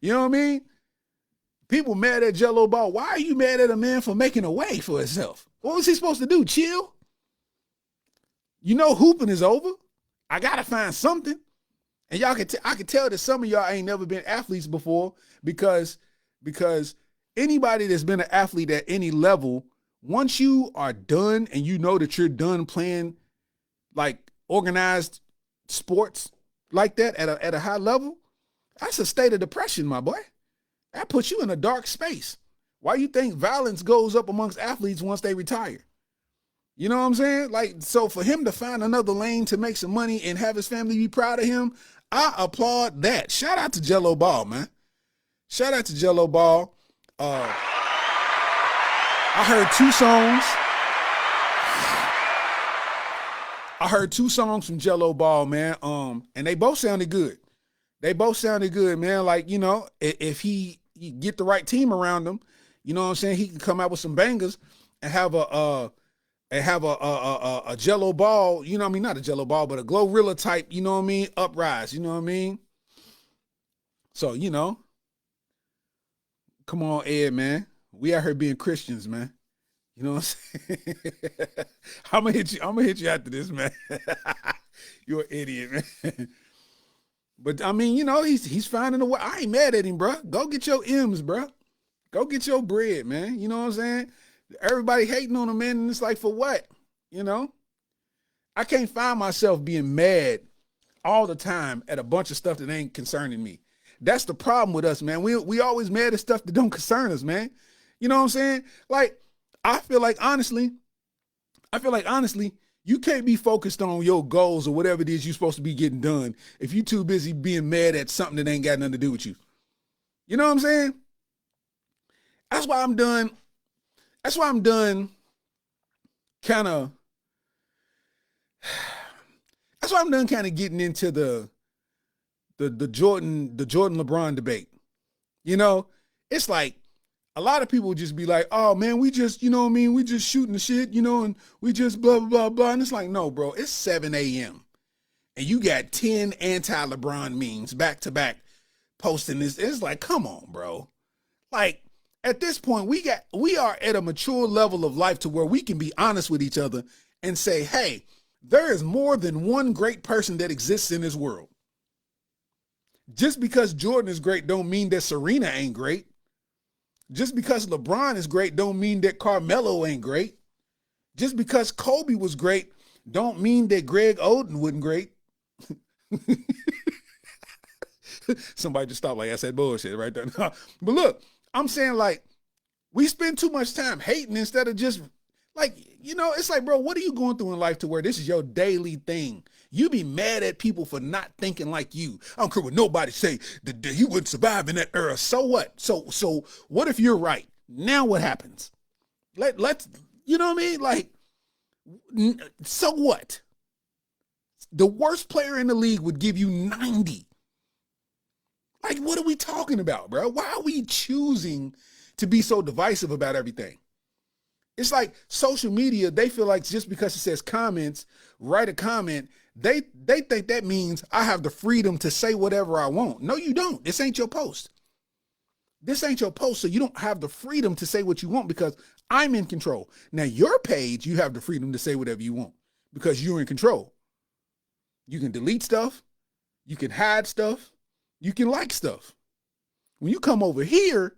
You know what I mean? People mad at Jello Ball. Why are you mad at a man for making a way for himself? What was he supposed to do? Chill? You know hooping is over. I gotta find something. And y'all can I can tell that some of y'all ain't never been athletes before because anybody that's been an athlete at any level, once you are done and you know that you're done playing like organized sports like that at a high level, that's a state of depression, my boy. That puts you in a dark space. Why you think violence goes up amongst athletes once they retire? You know what I'm saying? Like, so for him to find another lane to make some money and have his family be proud of him, I applaud that. Shout out to Jello Ball, man. Shout out to Jello Ball. I heard two songs from Jello Ball, man. And they both sounded good. Man. Like, you know, if he get the right team around him, you know what I'm saying, he can come out with some bangers and have a Jello Ball, you know what I mean? Not a Jello Ball, but a Glorilla type, you know what I mean? Uprise, you know what I mean? So, you know, come on, Ed, man. We out here being Christians, man. You know what I'm saying? I'm gonna hit you after this, man. You're an idiot, man. But I mean, you know, he's finding a way. I ain't mad at him, bro. Go get your M's, bro. Go get your bread, man. You know what I'm saying? Everybody hating on him, man, and it's like, for what? You know? I can't find myself being mad all the time at a bunch of stuff that ain't concerning me. That's the problem with us, man. We always mad at stuff that don't concern us, man. You know what I'm saying? Like, I feel like honestly, you can't be focused on your goals or whatever it is you're supposed to be getting done if you're too busy being mad at something that ain't got nothing to do with you. You know what I'm saying? That's why I'm done kind of getting into the Jordan LeBron debate. You know, it's like a lot of people just be like, oh man, we just, you know what I mean? We just shooting the shit, you know, and we just blah, blah, blah, blah. And it's like, no, bro, it's 7 a.m. and you got 10 anti-LeBron memes back to back posting this. It's like, come on, bro. Like, at this point, we are at a mature level of life to where we can be honest with each other and say, hey, there is more than one great person that exists in this world. Just because Jordan is great don't mean that Serena ain't great. Just because LeBron is great don't mean that Carmelo ain't great. Just because Kobe was great don't mean that Greg Oden wasn't great. Somebody just stopped like I said bullshit right there. But look, I'm saying, like, we spend too much time hating instead of just, like, you know, it's like, bro, what are you going through in life to where this is your daily thing? You be mad at people for not thinking like you. I don't care what nobody say that he wouldn't survive in that era. So what? So what if you're right? Now what happens? Let's, you know what I mean? Like, so what? The worst player in the league would give you 90. Like, what are we talking about, bro? Why are we choosing to be so divisive about everything? It's like social media, they feel like just because it says comments, write a comment, they think that means I have the freedom to say whatever I want. No, you don't. This ain't your post. This ain't your post, so you don't have the freedom to say what you want because I'm in control. Now, your page, you have the freedom to say whatever you want because you're in control. You can delete stuff. You can hide stuff. You can like stuff. When you come over here,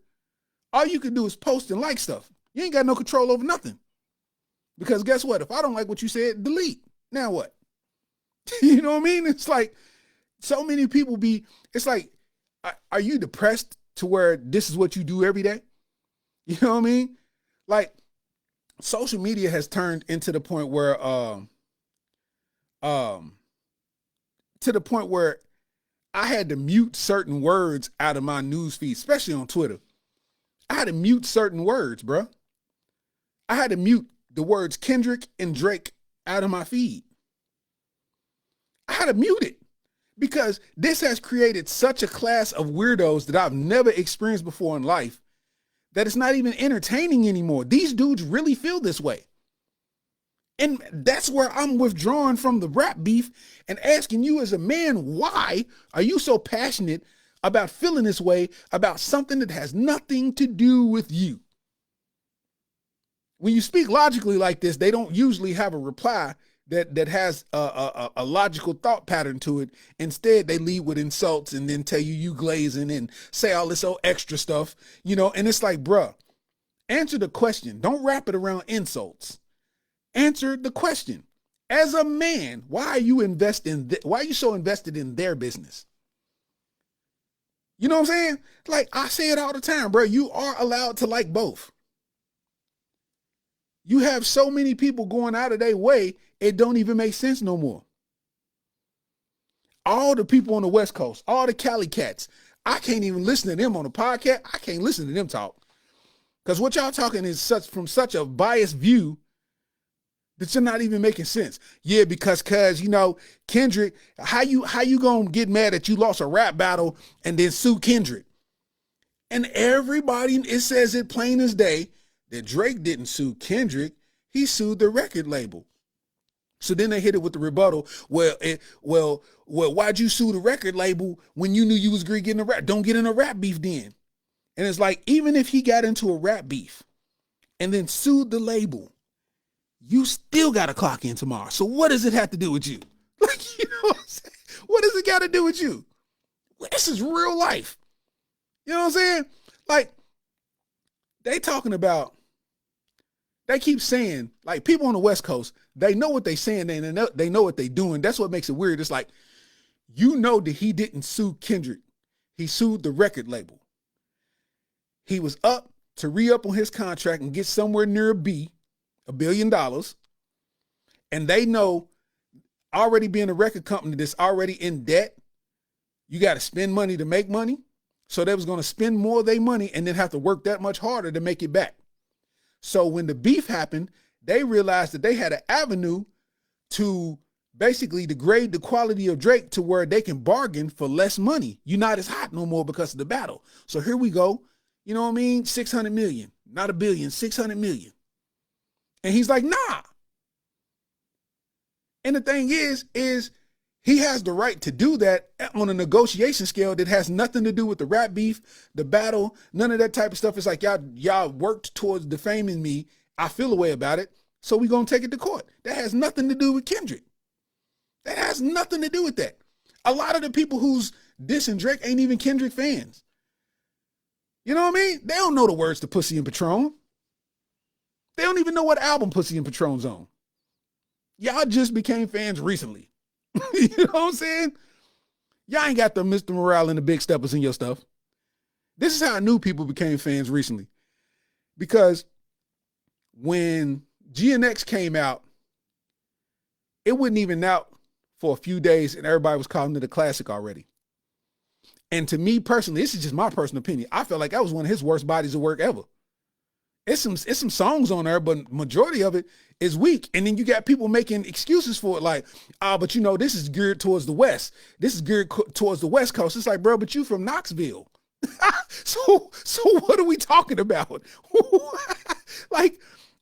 all you can do is post and like stuff. You ain't got no control over nothing. Because guess what? If I don't like what you said, delete. Now what? You know what I mean? It's like so many people it's like, are you depressed to where this is what you do every day? You know what I mean? Like, social media has turned into the point where, I had to mute certain words out of my news feed, especially on Twitter. I had to mute certain words, bro. I had to mute the words Kendrick and Drake out of my feed. I had to mute it because this has created such a class of weirdos that I've never experienced before in life that it's not even entertaining anymore. These dudes really feel this way. And that's where I'm withdrawing from the rap beef and asking you as a man, why are you so passionate about feeling this way about something that has nothing to do with you? When you speak logically like this, they don't usually have a reply that has a logical thought pattern to it. Instead, they lead with insults and then tell you glazing and say all this old extra stuff, and it's like, bruh, answer the question. Don't wrap it around insults. Answer the question. As a man, why are you why are you so invested in their business? You know what I'm saying? Like, I say it all the time, bro. You are allowed to like both. You have so many people going out of their way, it don't even make sense no more. All the people on the West Coast, all the Cali cats, I can't even listen to them on the podcast. I can't listen to them talk. Because what y'all talking is from such a biased view that you're not even making sense. Yeah, because Kendrick, how you gonna get mad that you lost a rap battle and then sue Kendrick? And everybody, it says it plain as day that Drake didn't sue Kendrick. He sued the record label. So then they hit it with the rebuttal. Well, why'd you sue the record label when you knew you was getting a rap? Don't get in a rap beef then. And it's like, even if he got into a rap beef and then sued the label, you still got to clock in tomorrow. So what does it have to do with you? Like, you know what I'm saying? What does it got to do with you? This is real life. You know what I'm saying? Like, they keep saying, like, people on the West Coast, they know what they saying and they know what they doing. That's what makes it weird. It's like, that he didn't sue Kendrick. He sued the record label. He was up to re-up on his contract and get somewhere near $1 billion. And they know, already being a record company that's already in debt, you got to spend money to make money. So they was going to spend more of their money and then have to work that much harder to make it back. So when the beef happened, they realized that they had an avenue to basically degrade the quality of Drake to where they can bargain for less money. You're not as hot no more because of the battle. So here we go. You know what I mean? 600 million, not $1 billion, 600 million. And he's like, nah. And the thing is he has the right to do that on a negotiation scale that has nothing to do with the rap beef, the battle, none of that type of stuff. It's like, y'all worked towards defaming me. I feel a way about it. So we're going to take it to court. That has nothing to do with Kendrick. That has nothing to do with that. A lot of the people who's dissing Drake ain't even Kendrick fans. You know what I mean? They don't know the words to Pussy and Patron. They don't even know what album Pussy and Patron's on. Y'all just became fans recently. You know what I'm saying? Y'all ain't got the Mr. Morale and the Big Steppers in your stuff. This is how new people became fans recently. Because when GNX came out, it wasn't even out for a few days and everybody was calling it a classic already. And to me personally, this is just my personal opinion, I felt like that was one of his worst bodies of work ever. It's some songs on there, but majority of it is weak. And then you got people making excuses for it, like, but this is geared towards the West. This is geared towards the West Coast. It's like, bro, but you from Knoxville. So what are we talking about? Like,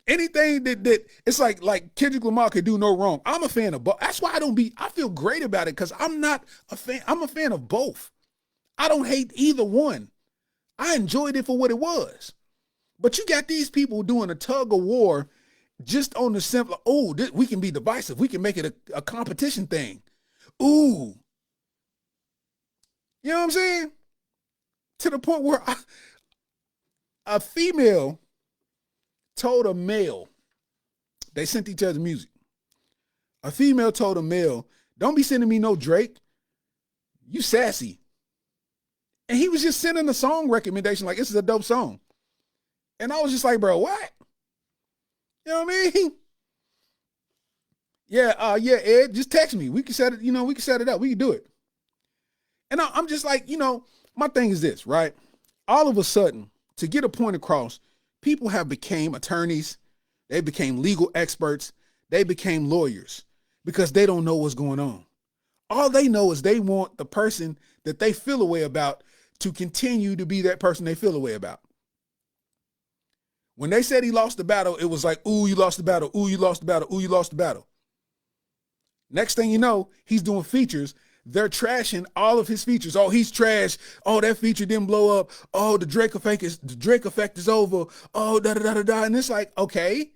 anything that it's like Kendrick Lamar could do no wrong. I'm a fan of both. That's why I feel great about it, because I'm not a fan. I'm a fan of both. I don't hate either one. I enjoyed it for what it was. But you got these people doing a tug of war just on the simple, we can be divisive. We can make it a competition thing. Ooh. You know what I'm saying? To the point where a female told a male, they sent each other music. A female told a male, don't be sending me no Drake. You sassy. And he was just sending a song recommendation like, this is a dope song. And I was just like, bro, what? You know what I mean? Yeah, Ed, just text me. We can set it, we can set it up. We can do it. And I'm just like, my thing is this, right? All of a sudden, to get a point across, people have became attorneys. They became legal experts. They became lawyers because they don't know what's going on. All they know is they want the person that they feel a way about to continue to be that person they feel a way about. When they said he lost the battle, it was like, ooh, you lost the battle. Ooh, you lost the battle. Ooh, you lost the battle. Next thing you know, he's doing features. They're trashing all of his features. Oh, he's trash. Oh, that feature didn't blow up. Oh, the Drake effect is over. Oh, da da da da da. And it's like, okay.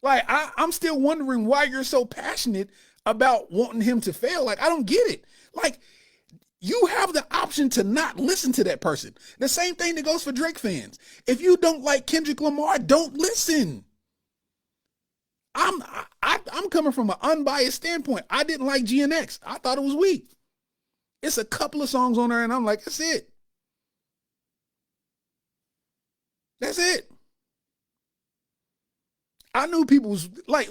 Like, I'm still wondering why you're so passionate about wanting him to fail. Like, I don't get it. Like, you have the option to not listen to that person. The same thing that goes for Drake fans. If you don't like Kendrick Lamar, don't listen. I'm coming from an unbiased standpoint. I didn't like GNX. I thought it was weak. It's a couple of songs on there, and I'm like, that's it. That's it. I knew people was like,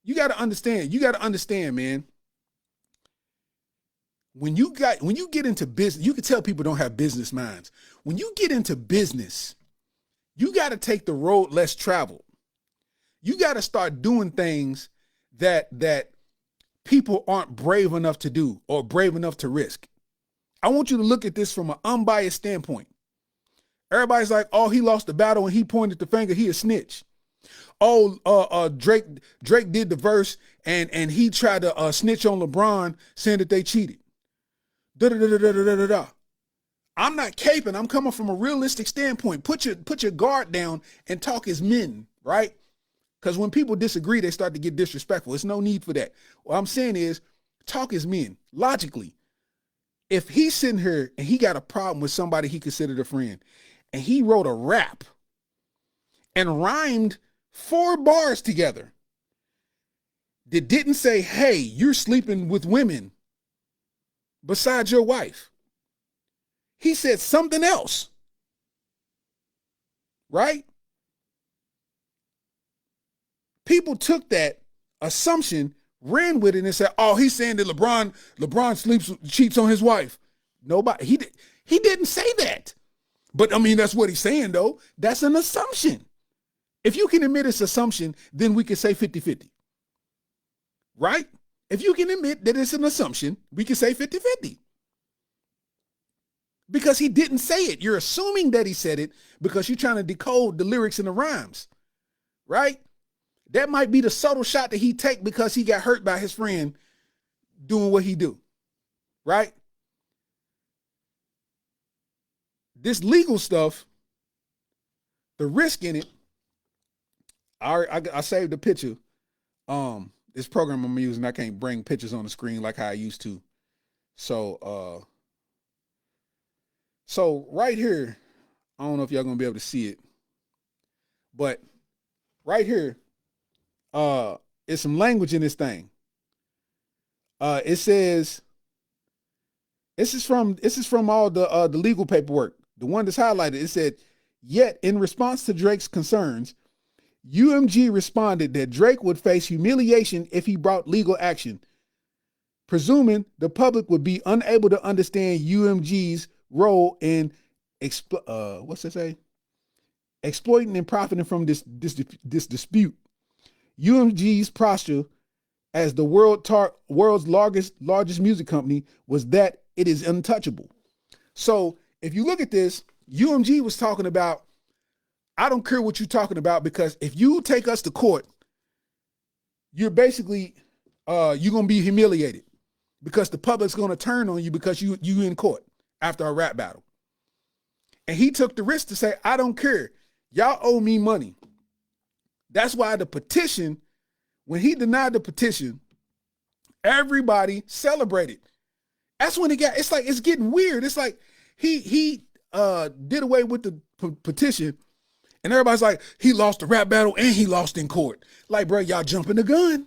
you got to understand, man. When you get into business, you can tell people don't have business minds. When you get into business, you got to take the road less traveled. You got to start doing things that people aren't brave enough to do or brave enough to risk. I want you to look at this from an unbiased standpoint. Everybody's like, oh, he lost the battle and he pointed the finger, he a snitch. Oh, Drake did the verse and he tried to snitch on LeBron saying that they cheated. Da-da-da-da-da-da-da-da. I'm not caping. I'm coming from a realistic standpoint. Put your guard down and talk as men, right? Because when people disagree, they start to get disrespectful. There's no need for that. What I'm saying is talk as men, logically. If he's sitting here and he got a problem with somebody he considered a friend, and he wrote a rap and rhymed 4 bars together that didn't say, hey, you're sleeping with women besides your wife. He said something else, right? People took that assumption, ran with it, and said, oh, he's saying that LeBron cheats on his wife. Nobody, he didn't say that. But I mean, that's what he's saying, though. That's an assumption. If you can admit it's assumption, then we can say 50-50. Right? If you can admit that it's an assumption, we can say 50-50. Because he didn't say it. You're assuming that he said it because you're trying to decode the lyrics and the rhymes. Right? That might be the subtle shot that he take because he got hurt by his friend doing what he do. Right? This legal stuff, the risk in it, I saved a picture. This program I'm using, I can't bring pictures on the screen like how I used to. So right here, I don't know if y'all gonna be able to see it, but right here, it's some language in this thing. It says, this is from all the legal paperwork. The one that's highlighted, it said, yet in response to Drake's concerns, UMG responded that Drake would face humiliation if he brought legal action, presuming the public would be unable to understand UMG's role in exploiting and profiting from this dispute. UMG's posture as the world's largest music company was that it is untouchable. So if you look at this, UMG was talking about, I don't care what you're talking about, because if you take us to court, you're basically, you're going to be humiliated because the public's going to turn on you because you in court after a rap battle. And he took the risk to say, I don't care. Y'all owe me money. That's why the petition, when he denied the petition, everybody celebrated. That's when it's like, it's getting weird. It's like he did away with the petition. And everybody's like, he lost the rap battle and he lost in court. Like, bro, y'all jumping the gun.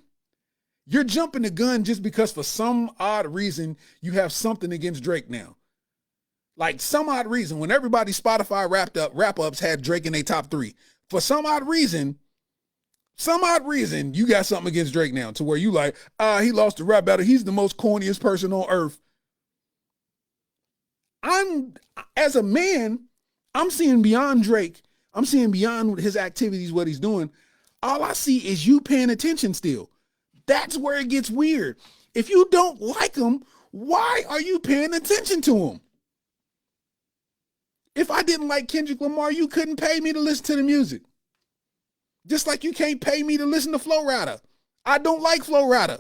You're jumping the gun just because for some odd reason you have something against Drake now. Like some odd reason, when everybody's Spotify wrap-ups had Drake in their top 3. For some odd reason, you got something against Drake now to where you like, he lost the rap battle. He's the most corniest person on earth. As a man, I'm seeing beyond Drake. I'm seeing beyond his activities, what he's doing. All I see is you paying attention still. That's where it gets weird. If you don't like him, why are you paying attention to him? If I didn't like Kendrick Lamar, you couldn't pay me to listen to the music. Just like you can't pay me to listen to Flo Rida. I don't like Flo Rida.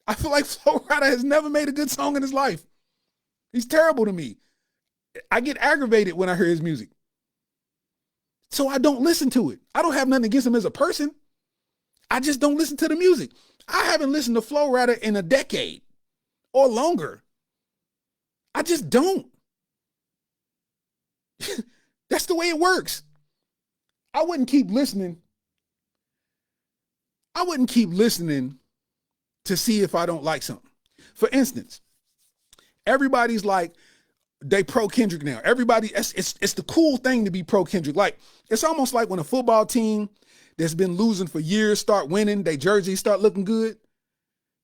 I feel like Flo Rida has never made a good song in his life. He's terrible to me. I get aggravated when I hear his music. So I don't listen to it. I don't have nothing against him as a person. I just don't listen to the music. I haven't listened to Flo Rida in a decade or longer. I just don't. That's the way it works. I wouldn't keep listening. I wouldn't keep listening to see if I don't like something. For instance, everybody's like, they pro Kendrick now. Everybody, it's the cool thing to be pro Kendrick. Like, it's almost like when a football team that's been losing for years start winning, their jerseys start looking good.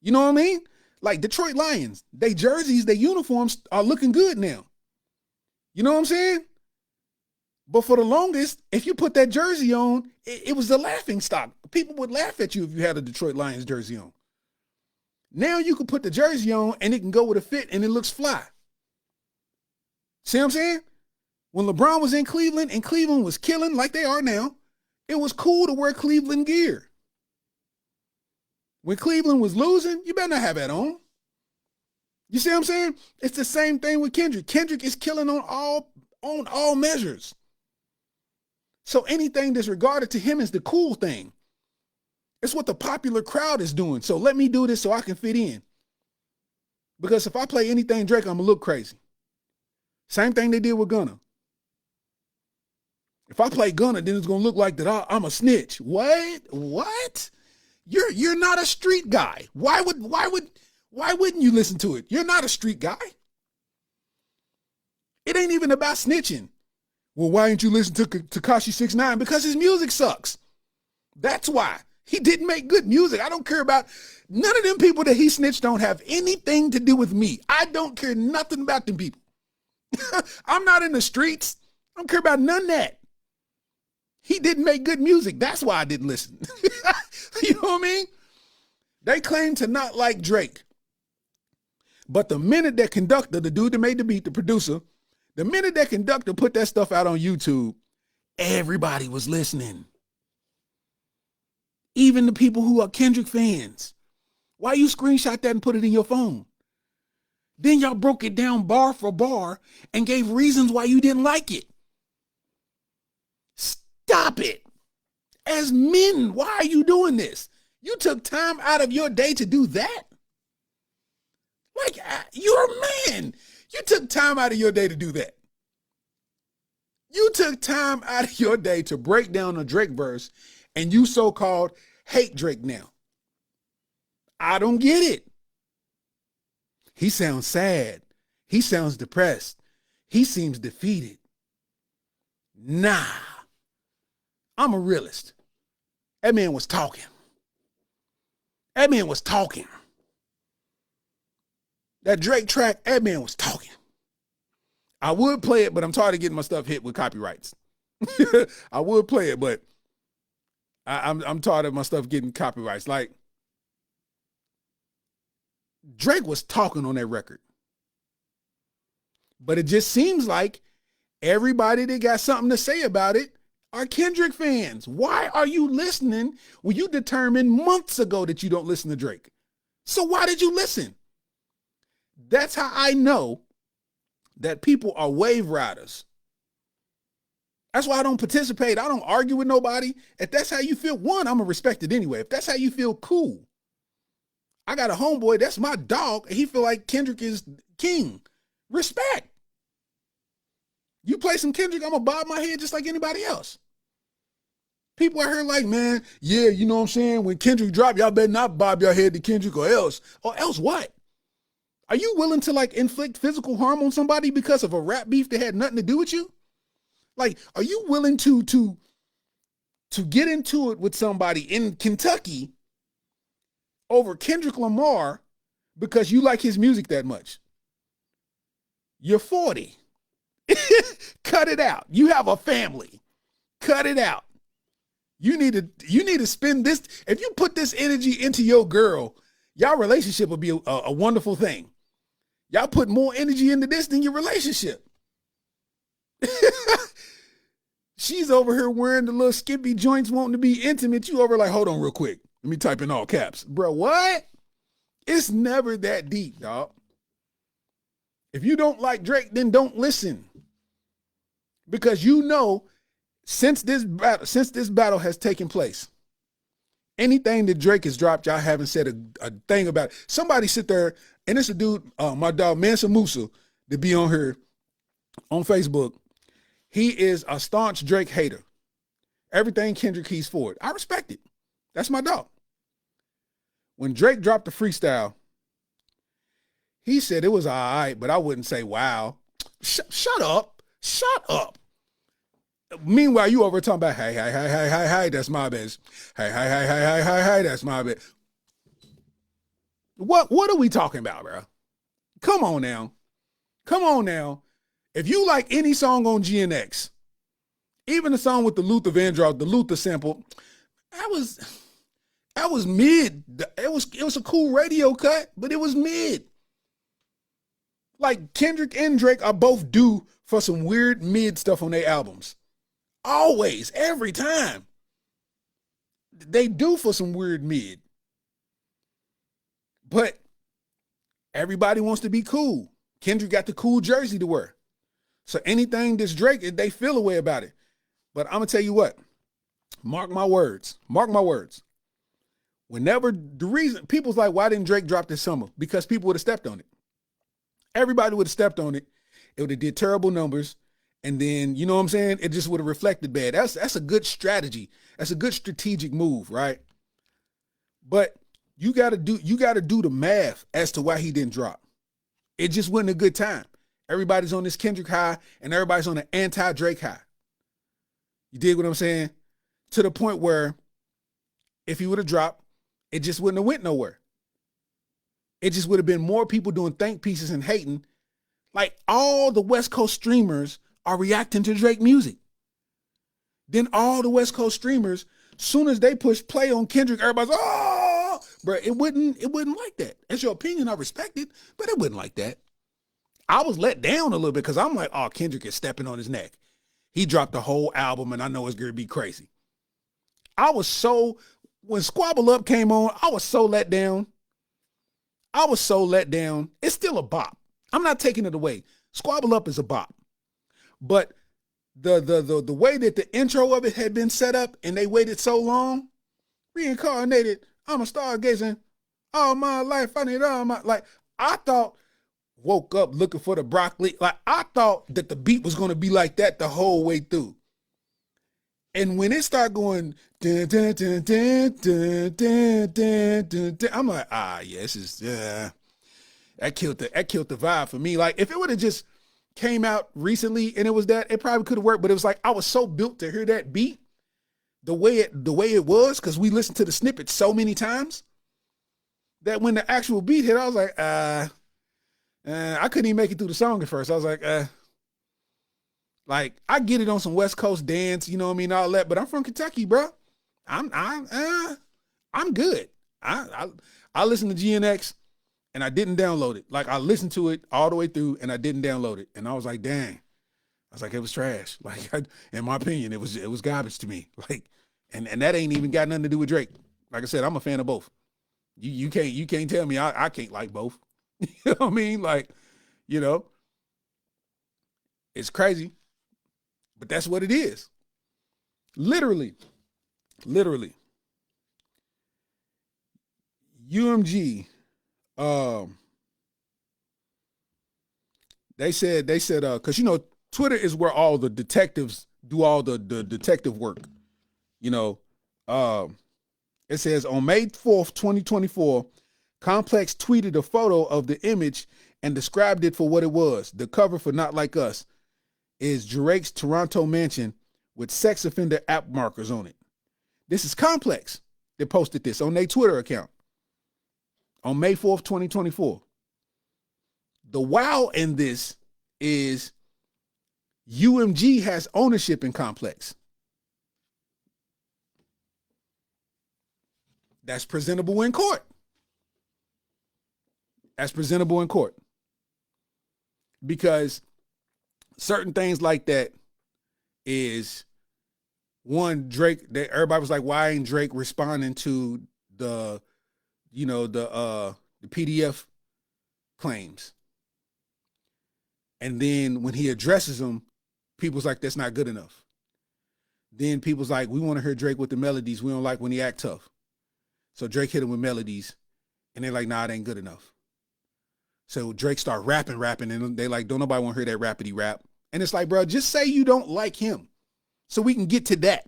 You know what I mean? Like Detroit Lions, their jerseys, their uniforms are looking good now. You know what I'm saying? But for the longest, if you put that jersey on, it was the laughing stock. People would laugh at you if you had a Detroit Lions jersey on. Now you can put the jersey on and it can go with a fit and it looks fly. See what I'm saying? When LeBron was in Cleveland and Cleveland was killing like they are now, it was cool to wear Cleveland gear. When Cleveland was losing, you better not have that on. You see what I'm saying? It's the same thing with Kendrick. Kendrick is killing on all measures. So anything that's regarded to him is the cool thing. It's what the popular crowd is doing. So let me do this so I can fit in. Because if I play anything Drake, I'm going to look crazy. Same thing they did with Gunna. If I play Gunna, then it's going to look like that I'm a snitch. What? You're not a street guy. Why wouldn't you listen to it? You're not a street guy. It ain't even about snitching. Well, why didn't you listen to Tekashi 6ix9ine? Because his music sucks. That's why. He didn't make good music. I don't care about none of them people that he snitched on have anything to do with me. I don't care nothing about them people. I'm not in the streets. I don't care about none of that. He didn't make good music. That's why I didn't listen. You know what I mean? They claim to not like Drake. But the minute that Conductor, the dude that made the beat, the producer, the minute that Conductor put that stuff out on YouTube, everybody was listening. Even the people who are Kendrick fans. Why you screenshot that and put it in your phone? Then y'all broke it down bar for bar and gave reasons why you didn't like it. Stop it. As men, why are you doing this? You took time out of your day to do that? Like, you're a man. You took time out of your day to do that. You took time out of your day to break down a Drake verse, and you so-called hate Drake now. I don't get it. He sounds sad. He sounds depressed. He seems defeated. Nah. I'm a realist. That man was talking. That man was talking. That Drake track, that man was talking. I would play it, but I'm tired of getting my stuff hit with copyrights. I would play it, but I'm tired of my stuff getting copyrights. Like, Drake was talking on that record. But it just seems like everybody that got something to say about it are Kendrick fans. Why are you listening when you determined months ago that you don't listen to Drake? So why did you listen? That's how I know that people are wave riders. That's why I don't participate. I don't argue with nobody. If that's how you feel, one, I'm going to respect it anyway. If that's how you feel, cool. I got a homeboy, that's my dog, and he feel like Kendrick is king. Respect. You play some Kendrick, I'm going to bob my head just like anybody else. People out here like, man, yeah, you know what I'm saying? When Kendrick drop, y'all better not bob your head to Kendrick or else. Or else what? Are you willing to like inflict physical harm on somebody because of a rap beef that had nothing to do with you? Like, are you willing to get into it with somebody in Kentucky over Kendrick Lamar because you like his music that much? You're 40. Cut it out. You have a family. Cut it out. You need to spend this. If you put this energy into your girl, y'all relationship will be a wonderful thing. Y'all put more energy into this than your relationship. She's over here wearing the little skimpy joints, wanting to be intimate. You over like, hold on real quick. Let me type in all caps. Bro, what? It's never that deep, dog. If you don't like Drake, then don't listen. Because you know, since this battle has taken place, anything that Drake has dropped, y'all haven't said a thing about it. Somebody sit there, and it's a dude, my dog Mansa Musa, to be on here on Facebook. He is a staunch Drake hater. Everything Kendrick, he's for it. I respect it. That's my dog. When Drake dropped the freestyle, he said it was all right, but I wouldn't say wow. Shut up. Shut up. Meanwhile, you over talking about, hey, that's my best. Hey, that's my best. What are we talking about, bro? Come on now. Come on now. If you like any song on GNX, even the song with the Luther Vandross, the Luther sample, that was mid. It was a cool radio cut, but it was mid. Like Kendrick and Drake are both due for some weird mid stuff on their albums. Always, every time. They do for some weird mid. But everybody wants to be cool. Kendrick got the cool jersey to wear. So anything that's Drake, they feel a way about it. But I'm going to tell you what. Mark my words. Mark my words. Whenever the reason, people's like, why didn't Drake drop this summer? Because people would have stepped on it. Everybody would have stepped on it. It would have did terrible numbers. And then, you know what I'm saying? It just would have reflected bad. That's a good strategy. That's a good strategic move, right? But you got to do the math as to why he didn't drop. It just wasn't a good time. Everybody's on this Kendrick high and everybody's on an anti-Drake high. You dig what I'm saying? To the point where if he would have dropped, it just wouldn't have went nowhere. It just would have been more people doing think pieces and hating. Like all the West Coast streamers are reacting to Drake music. Then all the West Coast streamers, soon as they push play on Kendrick, everybody's, oh, bro, it wouldn't like that. That's your opinion. I respect it, but it wasn't like that. I was let down a little bit because I'm like, oh, Kendrick is stepping on his neck. He dropped the whole album and I know it's going to be crazy. When Squabble Up came on, I was so let down. It's still a bop. I'm not taking it away. Squabble Up is a bop. But the way that the intro of it had been set up and they waited so long, reincarnated, I'm a stargazing all my life. I need all my, like, I thought, woke up looking for the broccoli. Like, I thought that the beat was going to be like that the whole way through. And when it started going, dun, dun, dun, dun, dun, dun, dun, dun, dun, I'm like, this is, that killed the vibe for me. Like, if it would have just came out recently and it was that, it probably could have worked. But it was like, I was so built to hear that beat the way it was, because we listened to the snippet so many times that when the actual beat hit, I was like, I couldn't even make it through the song at first. I was like, I get it on some West Coast dance, you know what I mean, all that, but I'm from Kentucky, bro. I'm good. I listened to GNX and I didn't download it. Like, I listened to it all the way through and I didn't download it. And I was like, dang. I was like, it was trash. Like, in my opinion, it was garbage to me. Like, and that ain't even got nothing to do with Drake. Like I said, I'm a fan of both. You can't tell me I can't like both. You know what I mean? Like, you know, it's crazy, but that's what it is. Literally. UMG, they said, cause you know, Twitter is where all the detectives do all the detective work. You know, it says on May 4th, 2024, Complex tweeted a photo of the image and described it for what it was. The cover for Not Like Us is Drake's Toronto mansion with sex offender app markers on it. This is Complex that posted this on their Twitter account on May 4th, 2024. The wow in this is UMG has ownership in Complex. That's presentable in court. Because certain things like that is one, Drake, everybody was like, why ain't Drake responding to the PDF claims? And then when he addresses them, people's like, that's not good enough. Then people's like, we want to hear Drake with the melodies. We don't like when he act tough. So Drake hit him with melodies, and they're like, nah, it ain't good enough. So Drake start rapping, and they like, don't nobody want to hear that rapidy rap. And it's like, bro, just say you don't like him so we can get to that.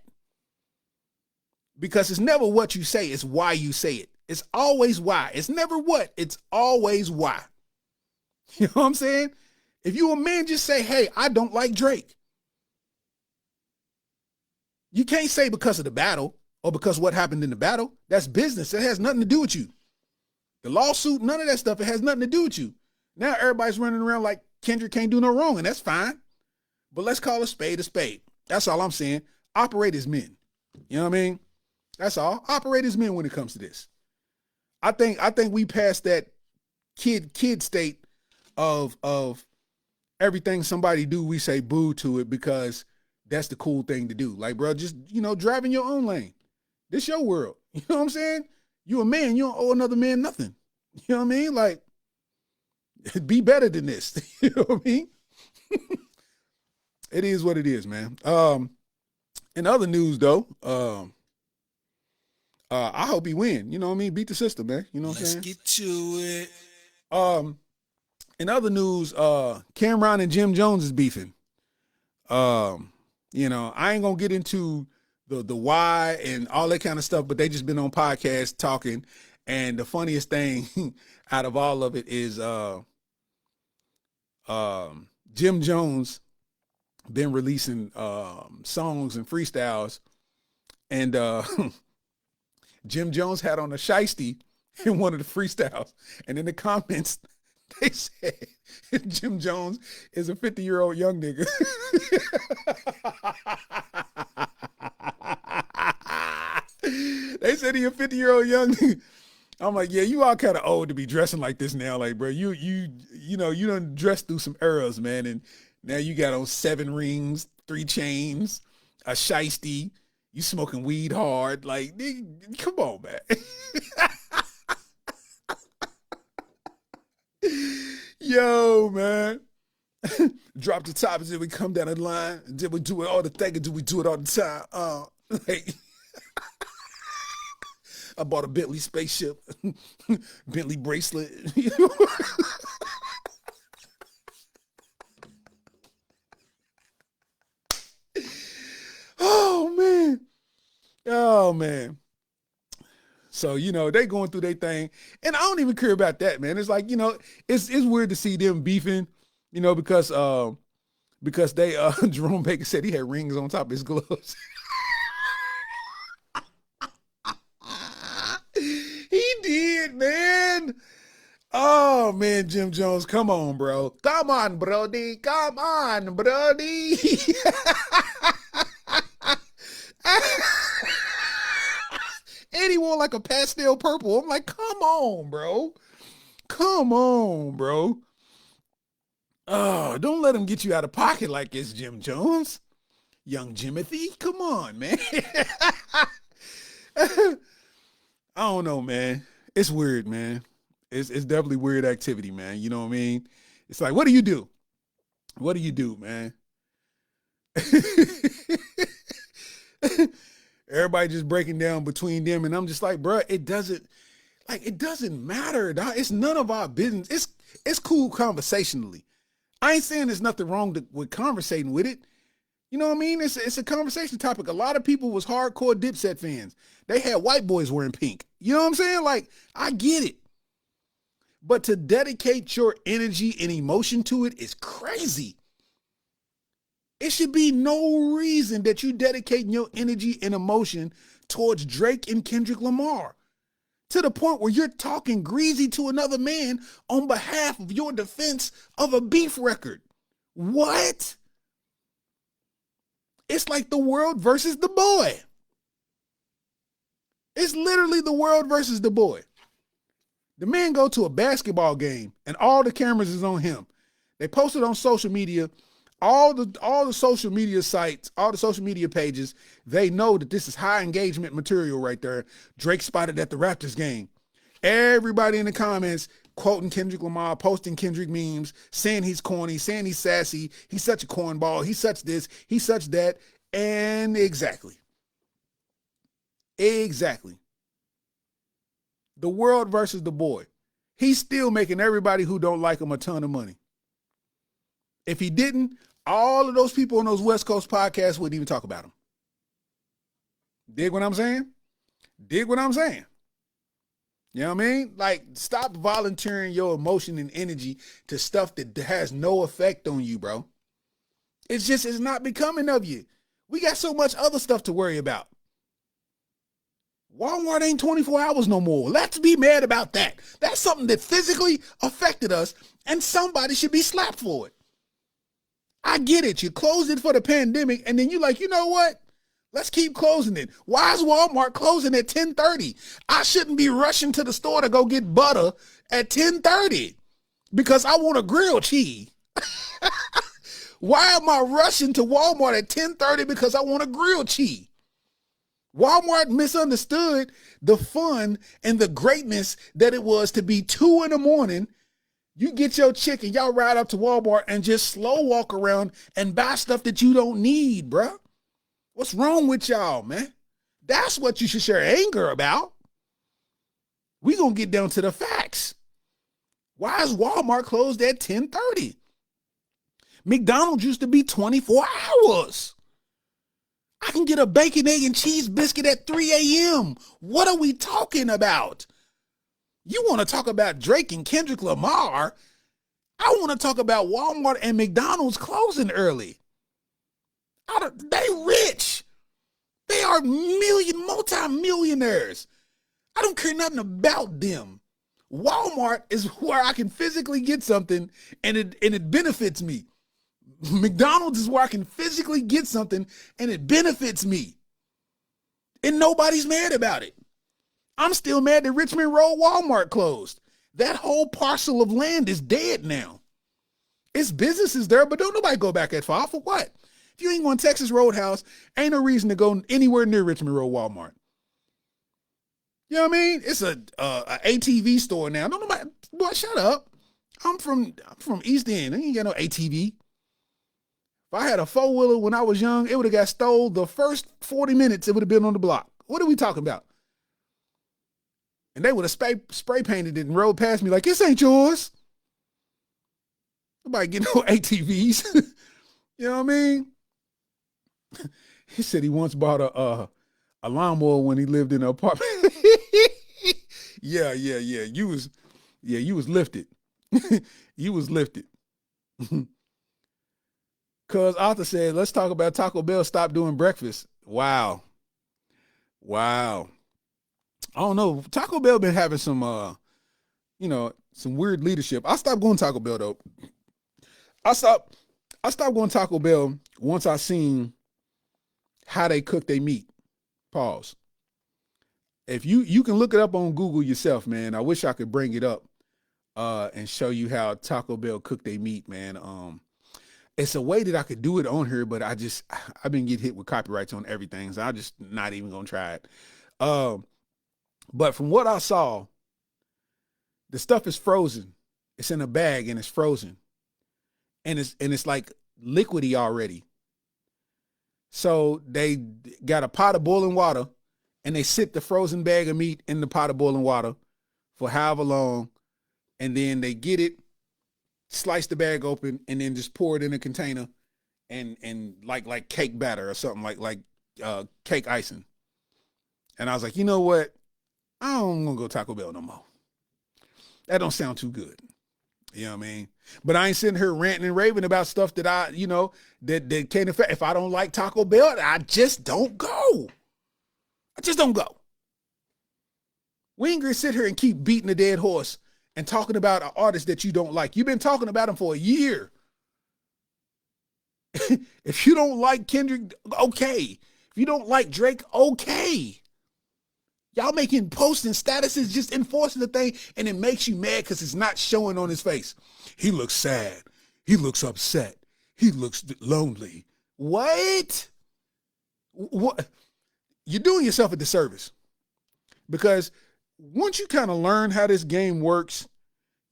Because it's never what you say, it's why you say it. It's always why. It's never what, it's always why. You know what I'm saying? If you a man, just say, hey, I don't like Drake. You can't say because of the battle or because what happened in the battle. That's business. It has nothing to do with you. The lawsuit, none of that stuff, it has nothing to do with you. Now everybody's running around like Kendrick can't do no wrong, and that's fine. But let's call a spade a spade. That's all I'm saying. Operate as men. You know what I mean? That's all. Operate as men when it comes to this. I think we passed that kid state of everything somebody do, we say boo to it because that's the cool thing to do. Like, bro, just, drive in your own lane. This your world. You know what I'm saying? You a man, you don't owe another man nothing. You know what I mean? Like, be better than this. You know what I mean? It is what it is, man. In other news, though, I hope he win. You know what I mean? Beat the system, man. You know what I'm saying? Let's get to it. In other news, Cameron and Jim Jones is beefing. I ain't gonna get into the why and all that kind of stuff, but they just been on podcasts talking. And the funniest thing out of all of it is Jim Jones been releasing songs and freestyles, and Jim Jones had on a shiesty in one of the freestyles, and in the comments they said Jim Jones is a 50-year-old young nigga. They said he a 50-year-old young nigga. I'm like, yeah, you all kind of old to be dressing like this now. Like, bro, you done dressed through some eras, man. And now you got on 7 rings, 3 chains, a shiesty. You smoking weed hard. Like, nigga, come on, man. Yo, man. Drop the top and then we come down the line. And then we do it all the thing and then we do it all the time. Like, I bought a Bentley spaceship, Bentley bracelet. Oh, man. So, they going through their thing. And I don't even care about that, man. It's like, it's weird to see them beefing, because they, Jerome Baker said he had rings on top of his gloves. He did, man. Oh, man, Jim Jones, come on, bro. Come on, Brody. Come on, Brody. And he wore like a pastel purple. I'm like, come on, bro. Come on, bro. Oh, don't let him get you out of pocket like it's Jim Jones. Young Jimothy. Come on, man. I don't know, man. It's weird, man. It's definitely weird activity, man. You know what I mean? It's like, what do you do? What do you do, man? Everybody just breaking down between them, and I'm just like, bro, it doesn't matter, dog. It's none of our business. It's cool conversationally. I ain't saying there's nothing wrong with conversating with it. You know what I mean? It's a conversation topic. A lot of people was hardcore Dipset fans. They had white boys wearing pink. You know what I'm saying? Like, I get it. But to dedicate your energy and emotion to it is crazy. It should be no reason that you dedicating your energy and emotion towards Drake and Kendrick Lamar to the point where you're talking greasy to another man on behalf of your defense of a beef record. What? It's like the world versus the boy. It's literally the world versus the boy. The man go to a basketball game and all the cameras is on him. They posted on social media, all the social media sites, all the social media pages, they know that this is high engagement material right there. Drake spotted at the Raptors game. Everybody in the comments quoting Kendrick Lamar, posting Kendrick memes, saying he's corny, saying he's sassy, he's such a cornball, he's such this, he's such that, and exactly. The world versus the boy. He's still making everybody who don't like him a ton of money. If he didn't, all of those people on those West Coast podcasts wouldn't even talk about him. Dig what I'm saying? You know what I mean? Like, stop volunteering your emotion and energy to stuff that has no effect on you, bro. It's not becoming of you. We got so much other stuff to worry about. Walmart ain't 24 hours no more. Let's be mad about that. That's something that physically affected us, and somebody should be slapped for it. I get it. You closed it for the pandemic, and then you're like, you know what? Let's keep closing it. Why is Walmart closing at 10:30? I shouldn't be rushing to the store to go get butter at 10:30 because I want a grilled cheese. Why am I rushing to Walmart at 10:30 because I want a grilled cheese? Walmart misunderstood the fun and the greatness that it was to be 2 a.m. You get your chicken, y'all ride up to Walmart and just slow walk around and buy stuff that you don't need, bruh. What's wrong with y'all, man? That's what you should share anger about. We gonna get down to the facts. Why is Walmart closed at 10:30? McDonald's used to be 24 hours. I can get a bacon, egg, and cheese biscuit at 3 a.m. What are we talking about? You want to talk about Drake and Kendrick Lamar? I want to talk about Walmart and McDonald's closing early. They rich. They are multi-millionaires. I don't care nothing about them. Walmart is where I can physically get something and it benefits me. McDonald's is where I can physically get something and it benefits me. And nobody's mad about it. I'm still mad that Richmond Road Walmart closed. That whole parcel of land is dead now. Its business is there, but don't nobody go back that far. For what? If you ain't going to Texas Roadhouse, ain't no reason to go anywhere near Richmond Road Walmart. You know what I mean? It's a ATV store now. Don't nobody, boy, shut up. I'm from East End. I ain't got no ATV. If I had a four-wheeler when I was young, it would have got stole the first 40 minutes it would have been on the block. What are we talking about? And they would have spray painted it and rode past me like, this ain't yours. Nobody get no ATVs. You know what I mean? He said he once bought a lawnmower when he lived in an apartment. Yeah. You was lifted. You was lifted. Cause Arthur said, let's talk about Taco Bell stop doing breakfast. Wow. I don't know. Taco Bell been having some some weird leadership. I stopped going to Taco Bell though. I stopped going to Taco Bell once I seen how they cook their meat. Pause. If you can look it up on Google yourself, man. I wish I could bring it up and show you how Taco Bell cook their meat, man. It's a way that I could do it on here, but I've been getting hit with copyrights on everything, so I'm just not even gonna try it. But from what I saw, the stuff is frozen. It's in a bag and it's frozen, and it's like liquidy already. So they got a pot of boiling water, and they sit the frozen bag of meat in the pot of boiling water for however long, and then they get it, slice the bag open, and then just pour it in a container and like cake batter or something like cake icing. And I was like, you know what? I don't want to go Taco Bell no more. That don't sound too good. You know what I mean? But I ain't sitting here ranting and raving about stuff that that can't affect. If I don't like Taco Bell, I just don't go. We ain't gonna sit here and keep beating a dead horse and talking about an artist that you don't like. You've been talking about him for a year. If you don't like Kendrick, okay. If you don't like Drake, okay. Y'all making posts and statuses just enforcing the thing, and it makes you mad because it's not showing on his face. He looks sad. He looks upset. He looks lonely. What? What? You're doing yourself a disservice, because once you kind of learn how this game works,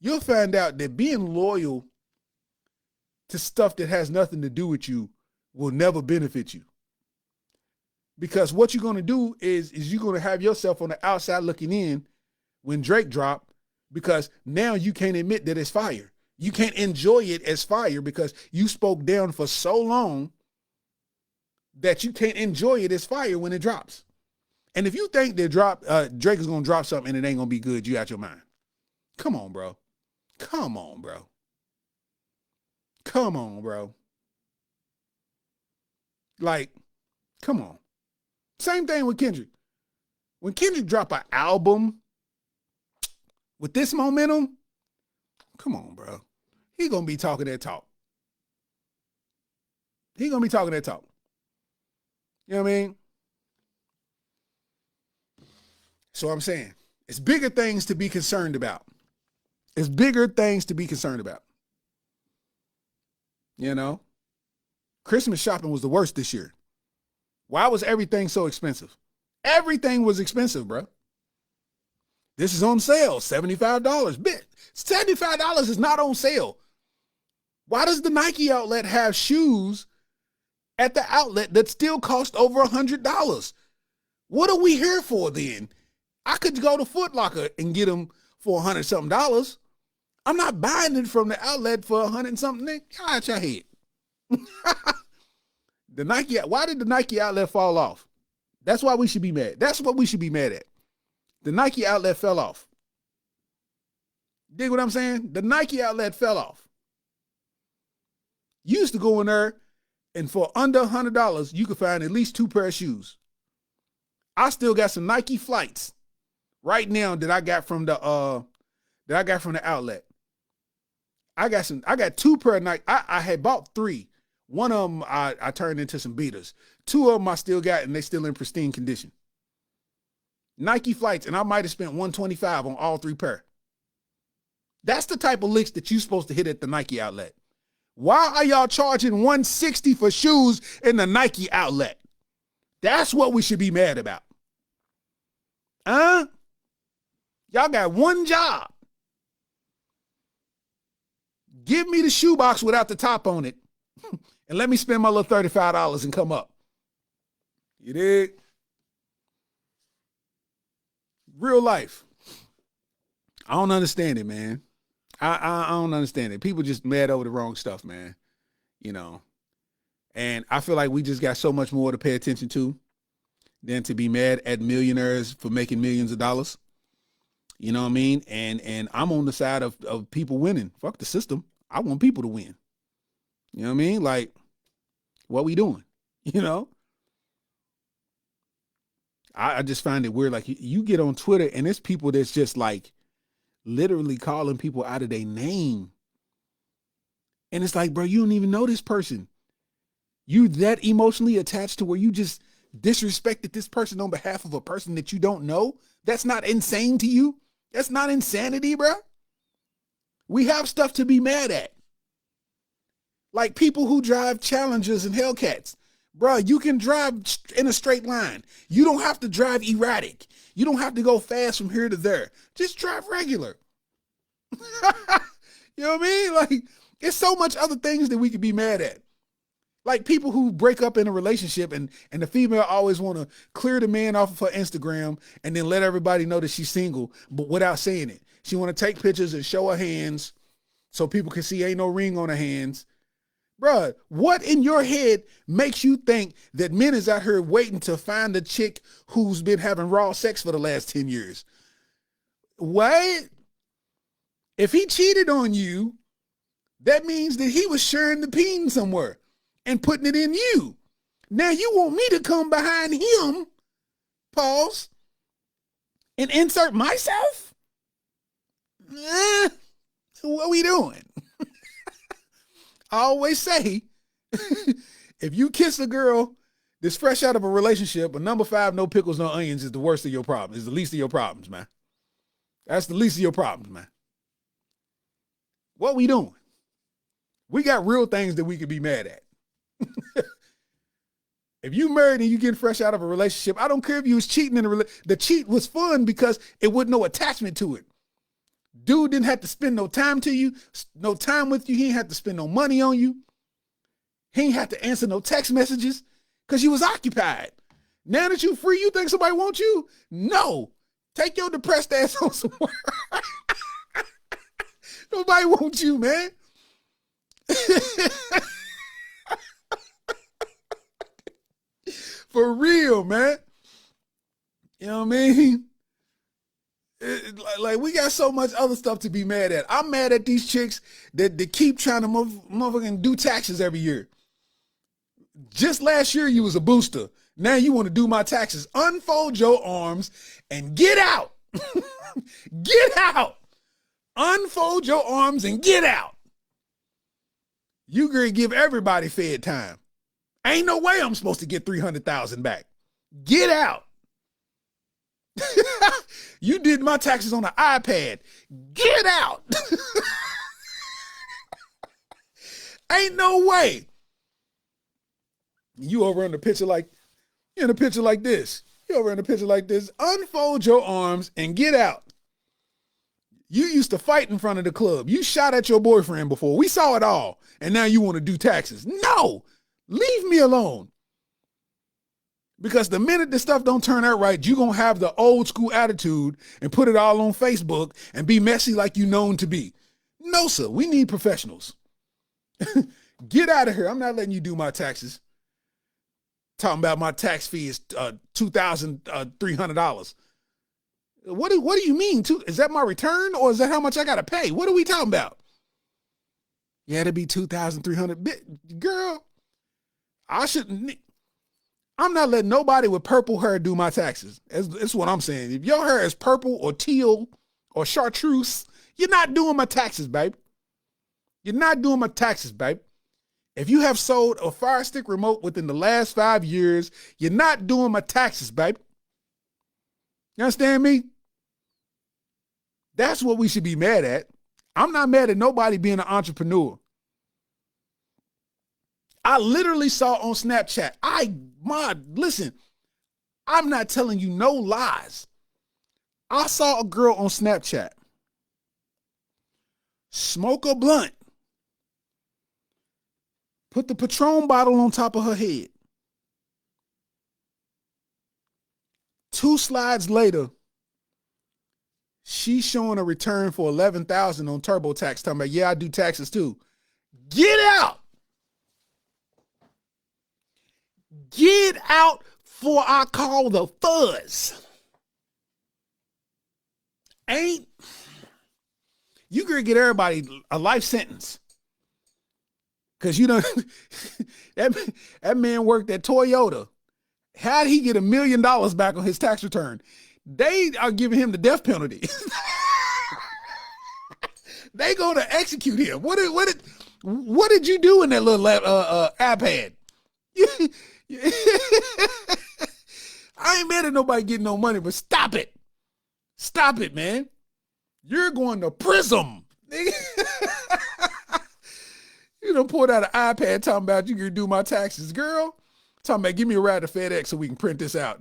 you'll find out that being loyal to stuff that has nothing to do with you will never benefit you. Because what you're going to do is you're going to have yourself on the outside looking in when Drake dropped, because now you can't admit that it's fire. You can't enjoy it as fire because you spoke down for so long that you can't enjoy it as fire when it drops. And if you think that Drake is going to drop something and it ain't going to be good, you out your mind. Come on, bro. Come on, bro. Come on, bro. Like, come on. Same thing with Kendrick. When Kendrick drop an album with this momentum, come on, bro. He going to be talking that talk. He going to be talking that talk. You know what I mean? So I'm saying, it's bigger things to be concerned about. It's bigger things to be concerned about. You know? Christmas shopping was the worst this year. Why was everything so expensive? Everything was expensive, bro. This is on sale, $75. $75 is not on sale. Why does the Nike outlet have shoes at the outlet that still cost over $100? What are we here for then? I could go to Foot Locker and get them for $100-something. I'm not buying it from the outlet for $100-something. Get out your head. The Nike, why did the Nike outlet fall off? That's why we should be mad. That's what we should be mad at. The Nike outlet fell off. Dig what I'm saying? The Nike outlet fell off. You used to go in there, and for under $100, you could find at least 2 pair of shoes. I still got some Nike Flights right now that I got from the outlet. I got 2 pair of Nike. I had bought 3. One of them I turned into some beaters. 2 of them I still got, and they still in pristine condition. Nike Flights, and I might have spent $125 on all 3 pair. That's the type of licks that you're supposed to hit at the Nike outlet. Why are y'all charging $160 for shoes in the Nike outlet? That's what we should be mad about. Y'all got one job. Give me the shoebox without the top on it, and let me spend my little $35 and come up. You dig? Real life. I don't understand it, man. I don't understand it. People just mad over the wrong stuff, man. You know. And I feel like we just got so much more to pay attention to than to be mad at millionaires for making millions of dollars. You know what I mean? And I'm on the side of people winning. Fuck the system. I want people to win. You know what I mean? Like, what we doing? You know? I just find it weird. Like, you get on Twitter and it's people that's just like literally calling people out of their name. And it's like, bro, you don't even know this person. You that emotionally attached to where you just disrespected this person on behalf of a person that you don't know? That's not insane to you? That's not insanity, bro. We have stuff to be mad at. Like people who drive Challengers and Hellcats. Bro, you can drive in a straight line. You don't have to drive erratic. You don't have to go fast from here to there. Just drive regular. You know what I mean? Like, it's so much other things that we could be mad at. Like people who break up in a relationship and the female always want to clear the man off of her Instagram and then let everybody know that she's single, but without saying it. She want to take pictures and show her hands so people can see ain't no ring on her hands. Bruh, what in your head makes you think that men is out here waiting to find a chick who's been having raw sex for the last 10 years? What? If he cheated on you, that means that he was sharing the peen somewhere and putting it in you. Now you want me to come behind him, pause, and insert myself? What are we doing? I always say, if you kiss a girl that's fresh out of a relationship, a number 5, no pickles, no onions is the worst of your problems. Is the least of your problems, man. That's the least of your problems, man. What we doing? We got real things that we could be mad at. If you married and you getting fresh out of a relationship, I don't care if you was cheating in a relationship. The cheat was fun because it wasn't no attachment to it. Dude didn't have to spend no time with you. He didn't have to spend no money on you. He ain't have to answer no text messages because you was occupied. Now that you free, you think somebody wants you? No. Take your depressed ass on somewhere. Nobody wants you, man. For real, man. You know what I mean? Like we got so much other stuff to be mad at. I'm mad at these chicks that keep trying to motherfucking do taxes every year. Just last year you was a booster. Now you want to do my taxes. Unfold your arms and get out. Get out. Unfold your arms and get out. You gonna give everybody fed time. Ain't no way I'm supposed to get $300,000 back. Get out. You did my taxes on an iPad. Get out. Ain't no way. You over in the picture like this. You over in the picture like this. Unfold your arms and get out. You used to fight in front of the club. You shot at your boyfriend before. We saw it all. And now you want to do taxes. No. Leave me alone. Because the minute this stuff don't turn out right, you're going to have the old school attitude and put it all on Facebook and be messy like you known to be. No, sir. We need professionals. Get out of here. I'm not letting you do my taxes. Talking about my tax fee is $2,300. What do you mean? Is that my return or is that how much I got to pay? What are we talking about? Yeah, it'd be $2,300. Girl, I'm not letting nobody with purple hair do my taxes. That's what I'm saying. If your hair is purple or teal or chartreuse, you're not doing my taxes, babe. You're not doing my taxes, babe. If you have sold a Fire Stick remote within the last 5 years, you're not doing my taxes, babe. You understand me? That's what we should be mad at. I'm not mad at nobody being an entrepreneur. I literally saw on Snapchat. Listen, I'm not telling you no lies. I saw a girl on Snapchat smoke a blunt, put the Patron bottle on top of her head. 2 slides later, she's showing a return for $11,000 on TurboTax, talking about, yeah, I do taxes too. Get out. Get out for I call the fuzz. You gonna get everybody a life sentence. Cause you don't that man worked at Toyota. How'd he get $1 million back on his tax return? They are giving him the death penalty. They gonna execute him. What did you do in that little iPad? I ain't mad at nobody getting no money, but stop it. Stop it, man. You're going to prison. You done pulled out an iPad talking about you can do my taxes. Girl, talking about give me a ride to FedEx so we can print this out.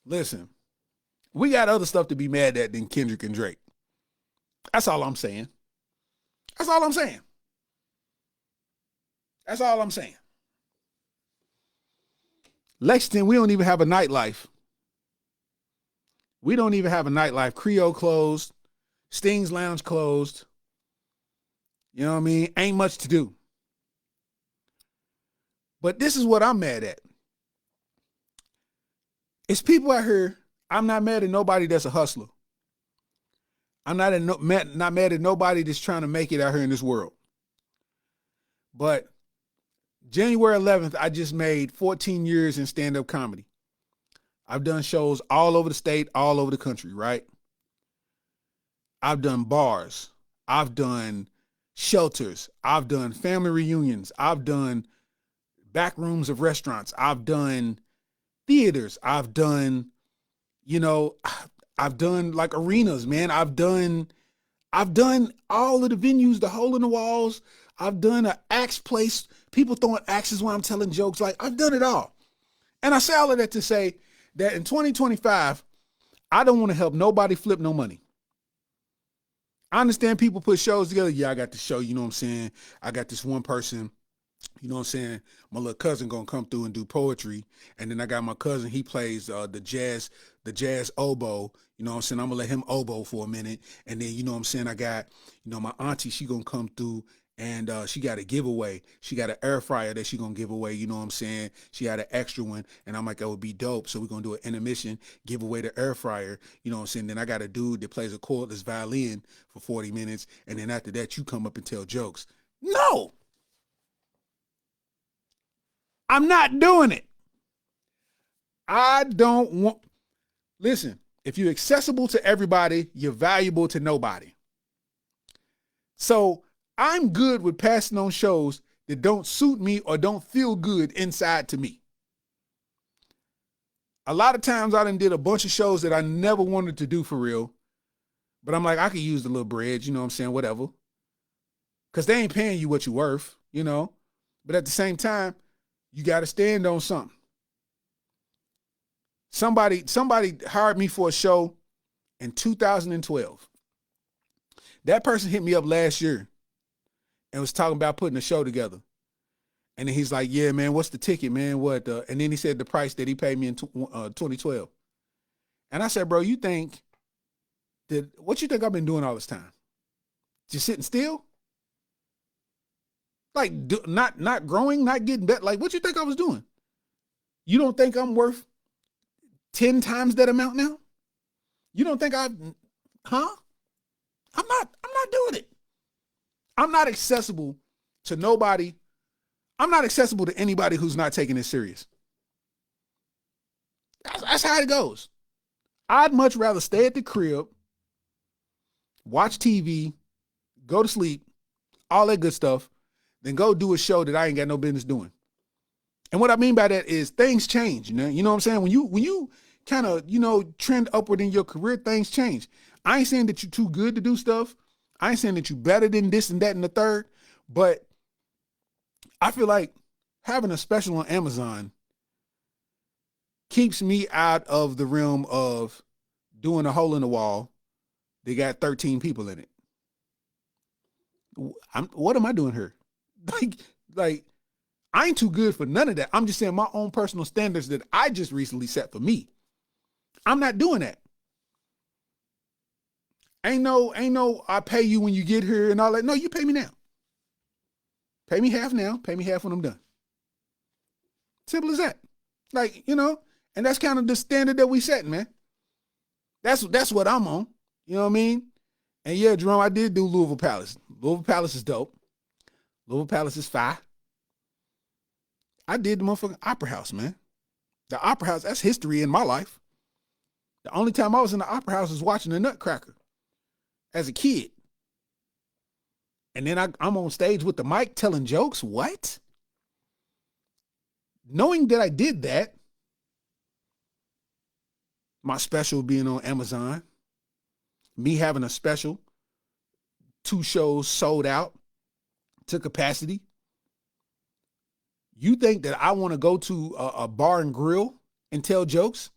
Listen, we got other stuff to be mad at than Kendrick and Drake. That's all I'm saying. That's all I'm saying. That's all I'm saying. Lexington, we don't even have a nightlife. We don't even have a nightlife. Creole closed. Sting's Lounge closed. You know what I mean? Ain't much to do. But this is what I'm mad at. It's people out here. I'm not mad at nobody that's a hustler. I'm not mad at nobody that's trying to make it out here in this world. But January 11th, I just made 14 years in stand-up comedy. I've done shows all over the state, all over the country, right? I've done bars. I've done shelters. I've done family reunions. I've done back rooms of restaurants. I've done theaters. I've done, I've done like arenas, man. I've done all of the venues, the hole in the walls. I've done an axe place, people throwing axes when I'm telling jokes. Like, I've done it all. And I say all of that to say that in 2025, I don't want to help nobody flip no money. I understand people put shows together. Yeah, I got the show, you know what I'm saying? I got this one person, you know what I'm saying? My little cousin gonna come through and do poetry. And then I got my cousin, he plays the jazz oboe. You know what I'm saying? I'm gonna let him oboe for a minute. And then, you know what I'm saying? I got, you know, my auntie, she gonna come through and she got a giveaway. She got an air fryer that she gonna give away, you know what I'm saying? She had an extra one. And I'm like, that would be dope. So we're gonna do an intermission, give away the air fryer, you know what I'm saying? Then I got a dude that plays a cordless violin for 40 minutes. And then after that, you come up and tell jokes. No! I'm not doing it. I don't want, listen, if you're accessible to everybody, you're valuable to nobody. So I'm good with passing on shows that don't suit me or don't feel good inside to me. A lot of times I done did a bunch of shows that I never wanted to do for real, but I'm like, I could use the little bread, you know what I'm saying, whatever. Because they ain't paying you what you're worth, you know. But at the same time, you got to stand on something. Somebody hired me for a show in 2012. That person hit me up last year and was talking about putting a show together. And then he's like, yeah, man, what's the ticket, man? What? And then he said the price that he paid me in 2012. And I said, bro, what you think I've been doing all this time? Just sitting still? Like, not growing, not getting better. Like, what you think I was doing? You don't think I'm worth 10 times that amount now? You don't think I'm not doing it. I'm not accessible to nobody. I'm not accessible to anybody who's not taking it serious. That's how it goes. I'd much rather stay at the crib, watch TV, go to sleep, all that good stuff, than go do a show that I ain't got no business doing. And what I mean by that is things change, you know what I'm saying? When you kind of, you know, trend upward in your career, things change. I ain't saying that you're too good to do stuff. I ain't saying that you're better than this and that and the third, but I feel like having a special on Amazon keeps me out of the realm of doing a hole in the wall. They got 13 people in it. What am I doing here? Like, I ain't too good for none of that. I'm just saying my own personal standards that I just recently set for me. I'm not doing that. Ain't no, I pay you when you get here and all that. No, you pay me now. Pay me half now. Pay me half when I'm done. Simple as that. Like, you know, and that's kind of the standard that we set, man. That's what I'm on. You know what I mean? And yeah, Jerome, I did do Louisville Palace. Louisville Palace is dope. Louisville Palace is fire. I did the motherfucking Opera House, man. The Opera House, that's history in my life. The only time I was in the Opera House was watching the Nutcracker as a kid. And then I'm on stage with the mic telling jokes. What? Knowing that I did that, my special being on Amazon, me having a special, 2 shows sold out to capacity. You think that I want to go to a bar and grill and tell jokes?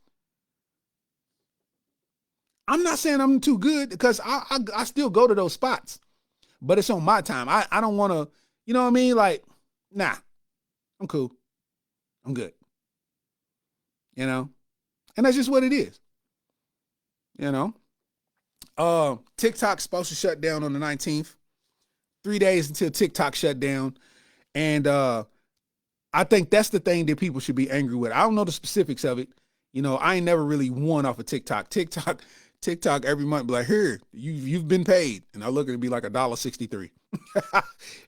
I'm not saying I'm too good because I still go to those spots, but it's on my time. I don't want to, you know what I mean? Like, nah, I'm cool. I'm good. You know? And that's just what it is. You know? TikTok's supposed to shut down on the 19th. 3 days until TikTok shut down. And I think that's the thing that people should be angry with. I don't know the specifics of it. You know, I ain't never really won off of TikTok. TikTok every month be like, here, you've been paid. And I look at it be like $1.63. It'd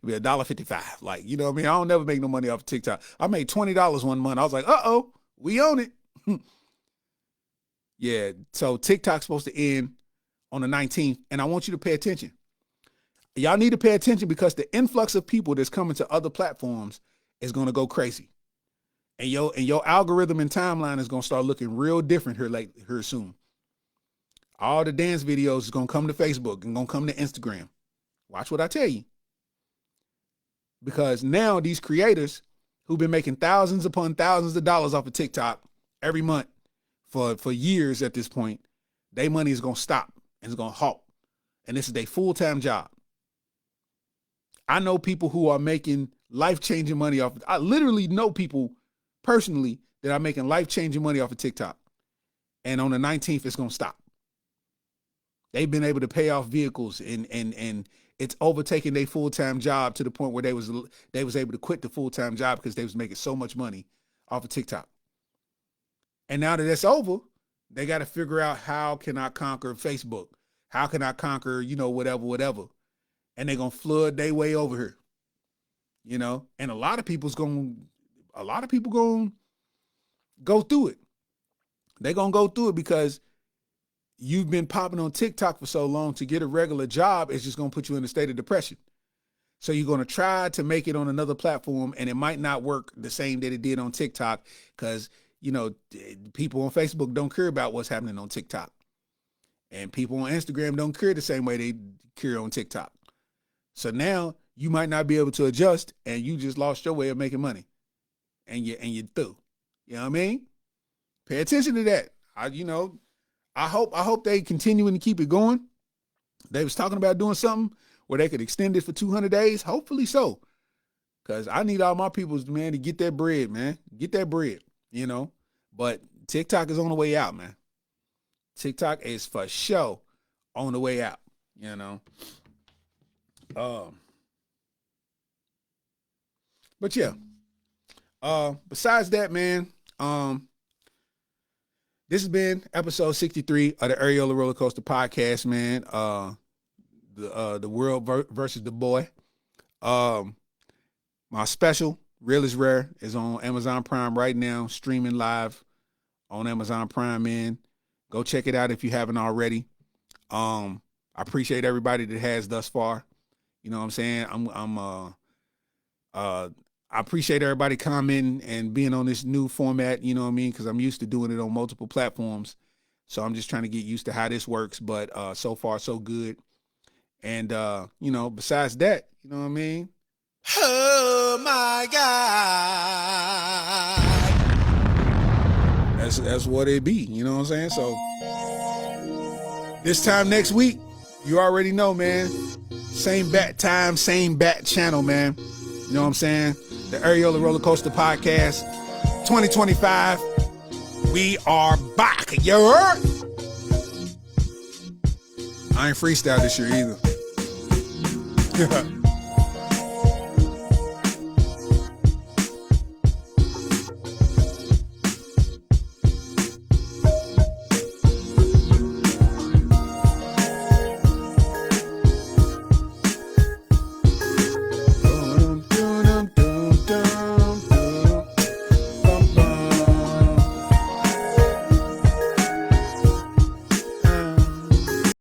be $1.55. Like, you know what I mean? I don't never make no money off of TikTok. I made $20 one month. I was like, uh-oh, we own it. Yeah, so TikTok's supposed to end on the 19th, and I want you to pay attention. Y'all need to pay attention because the influx of people that's coming to other platforms is going to go crazy. And your algorithm and timeline is going to start looking real different here soon. All the dance videos is going to come to Facebook and going to come to Instagram. Watch what I tell you. Because now these creators who've been making thousands upon thousands of dollars off of TikTok every month for years at this point, their money is going to stop and it's going to halt. And this is their full-time job. I know people who are making life-changing money off. I literally know people personally that are making life-changing money off of TikTok. And on the 19th, it's going to stop. They've been able to pay off vehicles and it's overtaking their full-time job to the point where they was able to quit the full-time job because they was making so much money off of TikTok. And now that that's over, they got to figure out, how can I conquer Facebook? How can I conquer, whatever. And they're going to flood their way over here, and a lot of people going to go through it. They're going to go through it because you've been popping on TikTok for so long. To get a regular job is just going to put you in a state of depression. So you're going to try to make it on another platform, and it might not work the same that it did on TikTok because, people on Facebook don't care about what's happening on TikTok. And people on Instagram don't care the same way they care on TikTok. So now you might not be able to adjust, and you just lost your way of making money. And you're through. You know what I mean? Pay attention to that. I hope they continuing to keep it going. They was talking about doing something where they could extend it for 200 days. Hopefully so. Because I need all my peoples, man, to get that bread, man. Get that bread, But TikTok is on the way out, man. TikTok is for sure on the way out, But yeah. Besides that, man, this has been episode 63 of the Areola Rollercoaster podcast, man. The world versus the boy. My special, Real is Rare, is on Amazon Prime right now, streaming live on Amazon Prime, man. Go check it out if you haven't already. I appreciate everybody that has thus far. You know what I'm saying? I appreciate everybody commenting and being on this new format, you know what I mean? Because I'm used to doing it on multiple platforms. So I'm just trying to get used to how this works. But so far, so good. And, besides that, you know what I mean? Oh, my God. That's what it be, you know what I'm saying? So this time next week, you already know, man. Same bat time, same bat channel, man. You know what I'm saying? The Areola Rollercoaster podcast 2025. We are back. You heard? I ain't freestyle this year either.